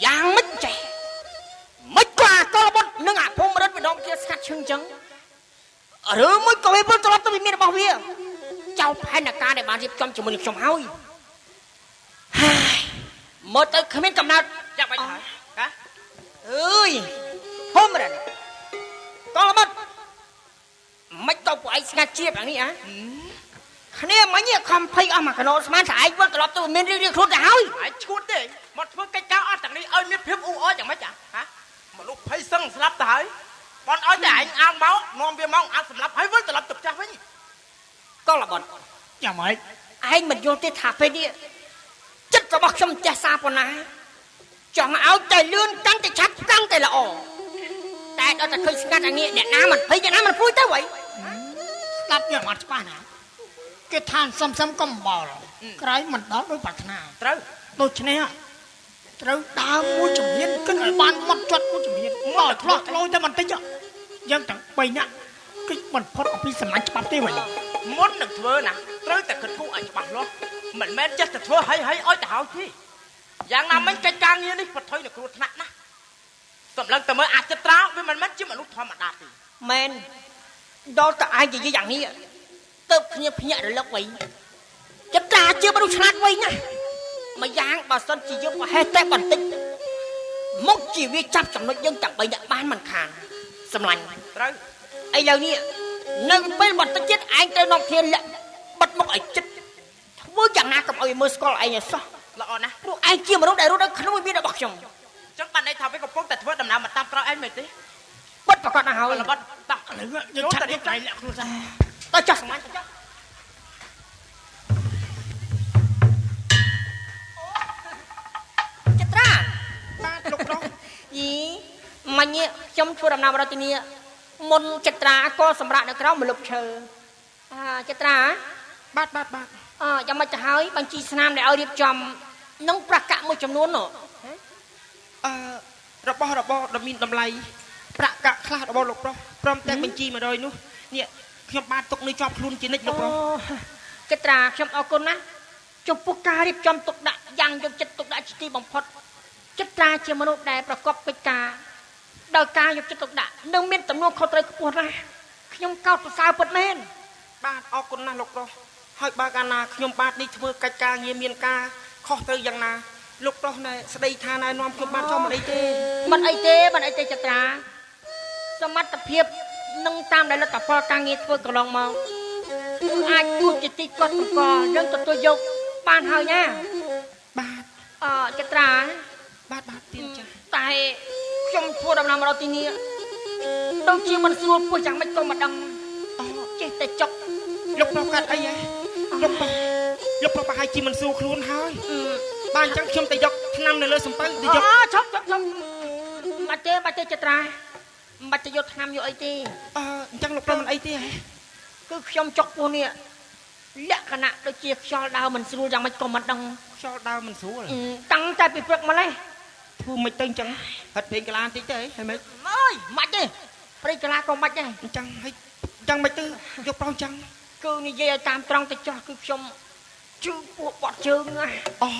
[SPEAKER 2] យ៉ាងមិនចេះមិនក៏អាកលបុតនឹងអាភូមិរិទ្ធម្ដងទៀតស្កាត់ឈឹងចឹងឬមួយក៏វាវិលត្រឡប់ទៅវិមានរបស់វាចោលផែនការដែលបានរៀបចំជាមួយនឹងខ្ញុំហើយមើលទៅគ្មានកំណត់
[SPEAKER 5] យ៉ាងម៉េចហើយហ៎
[SPEAKER 2] អើយភូមិរិទ្ធកលបុតមិនទៅពួកឯងស្ងាត់ជាแบบនេះហ៎គ្នាមិញខំភ័យអស់មកកណោស្មានតែឯងវិលត្រឡប់ទៅវិមានរៀងខ្លួនទៅហើយ
[SPEAKER 5] ឯងឈួតទេមកធ្វើកិច្ចការអត់ទាំងនេះឲ្យមានភាពអ៊ូអរយ៉ាងម៉េចហ៎មនុស្សភ័យសឹងស្លាប់ទៅហើយបងឲ្យតែឯងអាងមកនាំវាមកអាចសម្លាប់ហើយវិលត្រឡប់ទៅផ្ទះវិញ
[SPEAKER 2] កលបុត
[SPEAKER 6] យ៉ាងម៉េច
[SPEAKER 2] ឯងមិនយល់ទេថាពេលនេះចិត្តរបស់ខ្ញុំចេះសាប៉ុណ្ណាចង់ឲ្យតែលឿនកាន់តែឆាប់កាន់តែល្អតែដល់តែឃើញស្ងាត់អាងារអ្នកណាមិនភ័យអ្នកណាមិនព្រួយទៅហី
[SPEAKER 6] ស្ដាប់យ៉ាងអត់ច្បាស់ណាគេថាសំកំបល់ក្រៃមិនដល់ដោយប្រាថ្នា
[SPEAKER 5] ត្រូវ
[SPEAKER 6] ដូច្នេះត្រូវដើមមួយជំនាញគិតឲ្យបានមកចត់មួយជំនាញមកឆ្លោះឆ្លោយតែបន្តិចយើងទាំង3នាក់គិតមិនផុតអំពីសំណាញ់ច្បាប់ទេវិញ
[SPEAKER 5] មុននឹងធ្វើណាត្រូវតែគិតគូរឲ្យច្បាស់លាស់មិនមែនចេះតែធ្វើឲ្យឲ្យទៅហើយទេយ៉ាងណាមិញកិច្ចការងារនេះប្រថុយនឹងគ្រោះថ្នាក់ណាសម្លឹងតែមើលអាចត្រាវាមិនមែនជាមនុស្សធម្មតាទេ
[SPEAKER 2] មែនដល់តែឯងនិយាយយ៉ាងនេះទៅគ្នាភ្ញាក់រលឹកវិញចិត្តត្រាជាមនុស្សឆ្លាតវិញណាមួយយ៉ាងបើសិនជាយើងប្រហែសតែបន្តិចមុខជាវាចាប់ចំណុចយើងទាំង3នាក់បានមិនខានសម្លាញ់
[SPEAKER 5] ត្រូវ
[SPEAKER 2] ឥឡូវនេះនៅពេលបន្តិចទៀតឯងត្រូវនាំគ្នាលាក់បិទមុខឲ្យចិត្តធ្វើយ៉ាងណាកុំឲ្យមើលស្គាល់ឯងឲ្យសោះ
[SPEAKER 5] ល្អណាស់
[SPEAKER 2] ព្រោះឯងជាមនុស្សដែលរស់នៅក្នុងវិមានរបស់ខ្ញុំ
[SPEAKER 5] អញ្ចឹងបានន័យថាវាកំពុងតែធ្វើដំណើរមកតាមក្រោយឯងមែនទេ
[SPEAKER 2] បិទប្រកាសណាស់ហើយ
[SPEAKER 5] បិទតាក់ឥឡូវ
[SPEAKER 6] យើងឆាប់ទៅឯងលាក់ខ្លួនសោះ
[SPEAKER 2] ទៅចោះសម្លាញ់ទៅចោះចិត្តត្រា
[SPEAKER 5] បាទលោកប្រុស
[SPEAKER 2] យីមិញខ្ញុំធ្វើដំណើរមកដល់ទីនេះមុនចិត្តត្រាក៏សម្រាប់នៅក្រៅម្លប់ឈើចិត្តត្រា
[SPEAKER 5] បាទ
[SPEAKER 2] យ៉ាងម៉េចទៅហើយបញ្ជីស្នាមដែលឲ្យរៀបចំនឹងប្រកាសមួយចំនួននោះ
[SPEAKER 5] របស់ដ៏មានតម្លៃប្រាក់កាក់ខ្លះរបស់លោកប្រុសព្រមទាំងបញ្ជី100នោះនេះខ្ញុំបានទុកនៅជាប់ខ្លួនជានិច្ចលោកប្រុស
[SPEAKER 2] ចិត្តត្រាខ្ញុំអរគុណណាស់ចំពោះការរៀបចំទុកដាក់យ៉ាងយកចិត្តទុកដាក់ជាទីបំផុតចិត្តត្រាជាមនុស្សដែលប្រកបកិច្ចការដោយការយកចិត្តទុកដាក់និងមានទំនួលខុសត្រូវខ្ពស់ណាស់ខ្ញុំកោតសរសើរពិតមែន
[SPEAKER 5] បាទអរគុណណាស់លោកប្រុសហើយបើកាលណាខ្ញុំបាទនេះធ្វើកិច្ចការងារមានការខុសត្រូវយ៉ាងណាលោកប្រុសណែស្ដីថាណែនាំខ្ញុំបានចុះមិនអីទេ
[SPEAKER 2] ចិត្តត្រាសមត្ថភាពនឹងតាមដែលលទ្ធផលការងារធ្វើកន្លងមកគឺអាចគួរជាទីកត់សម្គាល់យើងទទួលយកបានហើយណា
[SPEAKER 5] បាទ
[SPEAKER 2] ចិត្តត្រា
[SPEAKER 5] បាទទៀនចា
[SPEAKER 2] តែខ្ញុំធ្វើដំណើរមកដល់ទីនេះដូចជាមិនស្រួលពោះយ៉ាងម៉េចក៏មិនដឹងចេះតែចុក
[SPEAKER 5] លោកប្រុសកាត់អីហ៎លោកប្រុសប្រហែលជាមិនស្រួលខ្លួនហើយបាទអញ្ចឹងខ្ញុំទៅយកថ្នាំនៅលើសំពៅទៅយក
[SPEAKER 2] ឈប់បាត់ទេចិត្តត្រា បាច់ទៅយកឆ្នាំយកអីទេ
[SPEAKER 5] អញ្ចឹងលោកប្រុសមិនអីទេហ៎
[SPEAKER 2] គឺខ្ញុំចុកពោះនេះលក្ខណៈដូចជាខ្យល់ដើមមិនស្រួលយ៉ាងម៉េចក៏មិនដឹង
[SPEAKER 5] ខ្យល់ដើមមិនស្រួល
[SPEAKER 2] តាំងតែពីព្រឹកម្លេះ
[SPEAKER 5] ធ្វើមិនទៅអញ្ចឹងហិតពេងកលាបន្តិចទៅហីមិន
[SPEAKER 2] អើយមិនទេព្រៃកលាក៏មិនដែរ
[SPEAKER 5] អញ្ចឹងហិចអញ្ចឹងមិនទៅយកប្រុសអញ្ចឹង
[SPEAKER 2] គឺនិយាយឲ្យតាមត្រង់ទៅចោះគឺខ្ញុំជឿពោះបត់ជើងណា
[SPEAKER 5] អូ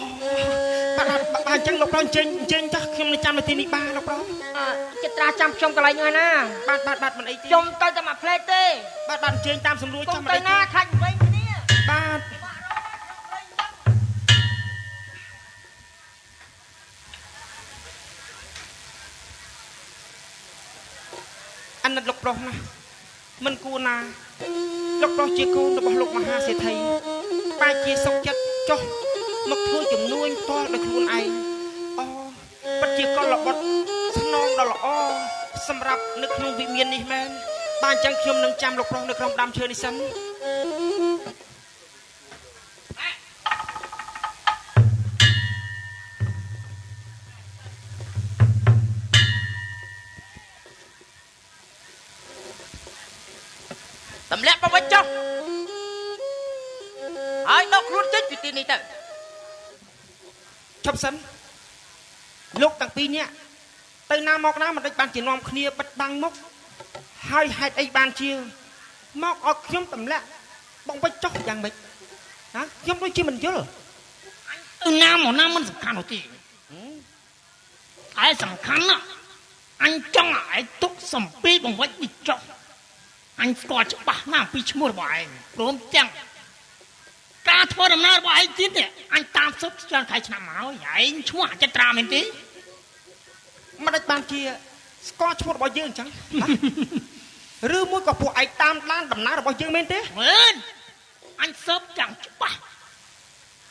[SPEAKER 5] បាទអញ្ចឹងលោកប្រុសចេញចាស់ខ្ញុំនៅចាំនៅទីនេះបានលោកប្រុស
[SPEAKER 2] ចិត្តត្រាចាំខ្ញុំកន្លែងហ្នឹងណា
[SPEAKER 5] បាទមិនអីទេ
[SPEAKER 2] ខ្ញុំទៅតែមួយផ្លេតទេ
[SPEAKER 5] បាទចេញតាមសម្រួល
[SPEAKER 2] គុំ
[SPEAKER 5] ចាំមិន
[SPEAKER 2] ទៅ
[SPEAKER 5] អីទេ
[SPEAKER 2] ណាខាច់វិញគ្នា
[SPEAKER 5] បាទអាណិតលោកប្រុសណាមិនគួរណាលោកប្រុសជាកូនរបស់លោកមហាសេដ្ឋីបែរជាសុខចិត្តចុះមកធ្វើជំនួញផ្ទាល់ដោយខ្លួនឯងអូពិតជាកុលបុត្រស្នងដ៏ល្អសម្រាប់នៅក្នុងវិមាននេះមែនបាទអញ្ចឹងខ្ញុំនឹងចាំលោកប្រុសនៅក្នុងដើមឈើនេះសិន តម្លាក់មកវិញចុះហើយដកខ្លួនចេញពីទីនេះទៅឈប់សិនលោកទាំងពីរនាក់ទៅណាមកណាមិនដេចបានជានាំគ្នាបិទបាំងមុខហើយហេតុអីបានជាមកឲ្យខ្ញុំតម្លាក់បងវិញចុះយ៉ាងម៉េចណាខ្ញុំដូចជាមិនយល់
[SPEAKER 6] ណាមកណាមិនសំខាន់នោះទេតែសំខាន់ណាស់អញចង់ឲ្យទុកសំពីបង្វិចនេះចុះអញស្គាល់ច្បាស់ណាស់ពីឈ្មោះរបស់ឯងព្រមទាំងការធ្វើដំណើររបស់ឯងទៀតនេះអញតាមសុខច្រើនខែឆ្នាំមកហើយឯងឈ្មោះអចិត្រាមែនទេ
[SPEAKER 5] មិនដេចបានជាស្គាល់ឈ្មោះរបស់យើងអញ្ចឹង ឬមួយក៏ពួកឯងតាមដានដំណើររបស់យើងមែនទេ
[SPEAKER 6] មែនអញស៊ើបយ៉ាងច្បាស់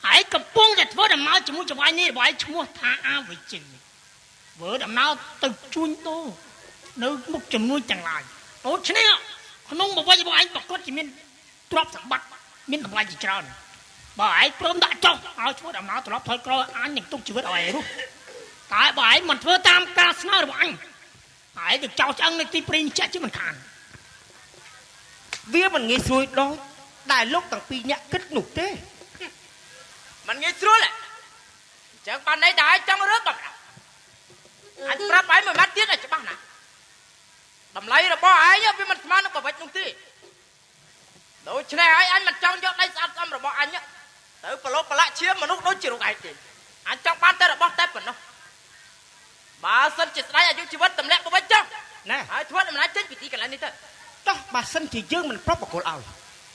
[SPEAKER 6] ហើយកំពុងតែធ្វើដំណើរជាមួយចង្វាយនេះរបស់ឯងឈ្មោះថាអាវិជិញធ្វើដំណើរទៅជួញដូរនៅមុខចំនួនទាំងឡាយដូច្នេះក្នុងបវៃរបស់ឯងប្រកបជាមានទ្រព្យសម្បត្តិមានតម្លៃជាច្រើនបើឯងព្រមដាក់ចុះឲ្យធ្វើដំណើរត្រឡប់ថយក្រោយអញនឹងទុកជីវិតឲ្យឯងរស់តែបើឯងមិនធ្វើតាមការស្នើរបស់អញហើយទៅចោលឆ្អឹងនៅទីព្រៃនេះចាស់ជាមិនខាន
[SPEAKER 5] វាមិនងាយស្រួលដូចដែលលោកទាំងពីរនាក់គិតនោះទេ
[SPEAKER 7] มันងាយស្រួលហ៎អញ្ចឹងបានន័យថាឯងចង់រើក៏ប្រាប់អញប្រាប់ឯងមួយម៉ាត់ទៀតឲ្យច្បាស់ណាស់តម្លៃរបស់ឯងវាមិនស្មើនឹងប្រវត្តិនោះទេដូច្នេះហើយអញមិនចង់យកដៃស្អាតស្អំរបស់អញទៅប្រឡូកប្រឡាក់ឈាមមនុស្សដូចជាលោកឯងទេអញចង់បានតែរបស់តែប៉ុណ្ណោះបើសិនជាស្ដាយអាយុជីវិតទម្លាក់ទៅវិញចុះ
[SPEAKER 5] ណែ
[SPEAKER 7] ហើយធ្វើដំណើរចេញពីទីកន្លែងនេះទៅ
[SPEAKER 5] ចុះបើសិនជាយើងមិនប្រប់បកគលឲ្យ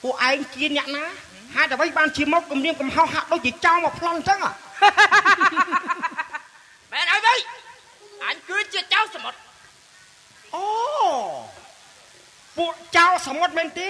[SPEAKER 5] ពួកឯងជាអ្នកណាហេតុអ្វីបានជាមកគំរាមកំហុសហាក់ដូចជាចោលមកប្លន់អញ្ចឹង
[SPEAKER 7] មែនហើយវិញអញគឺជាចៅសមុទ្រ
[SPEAKER 5] អូពួកចោលសមុទ្រមែនទេ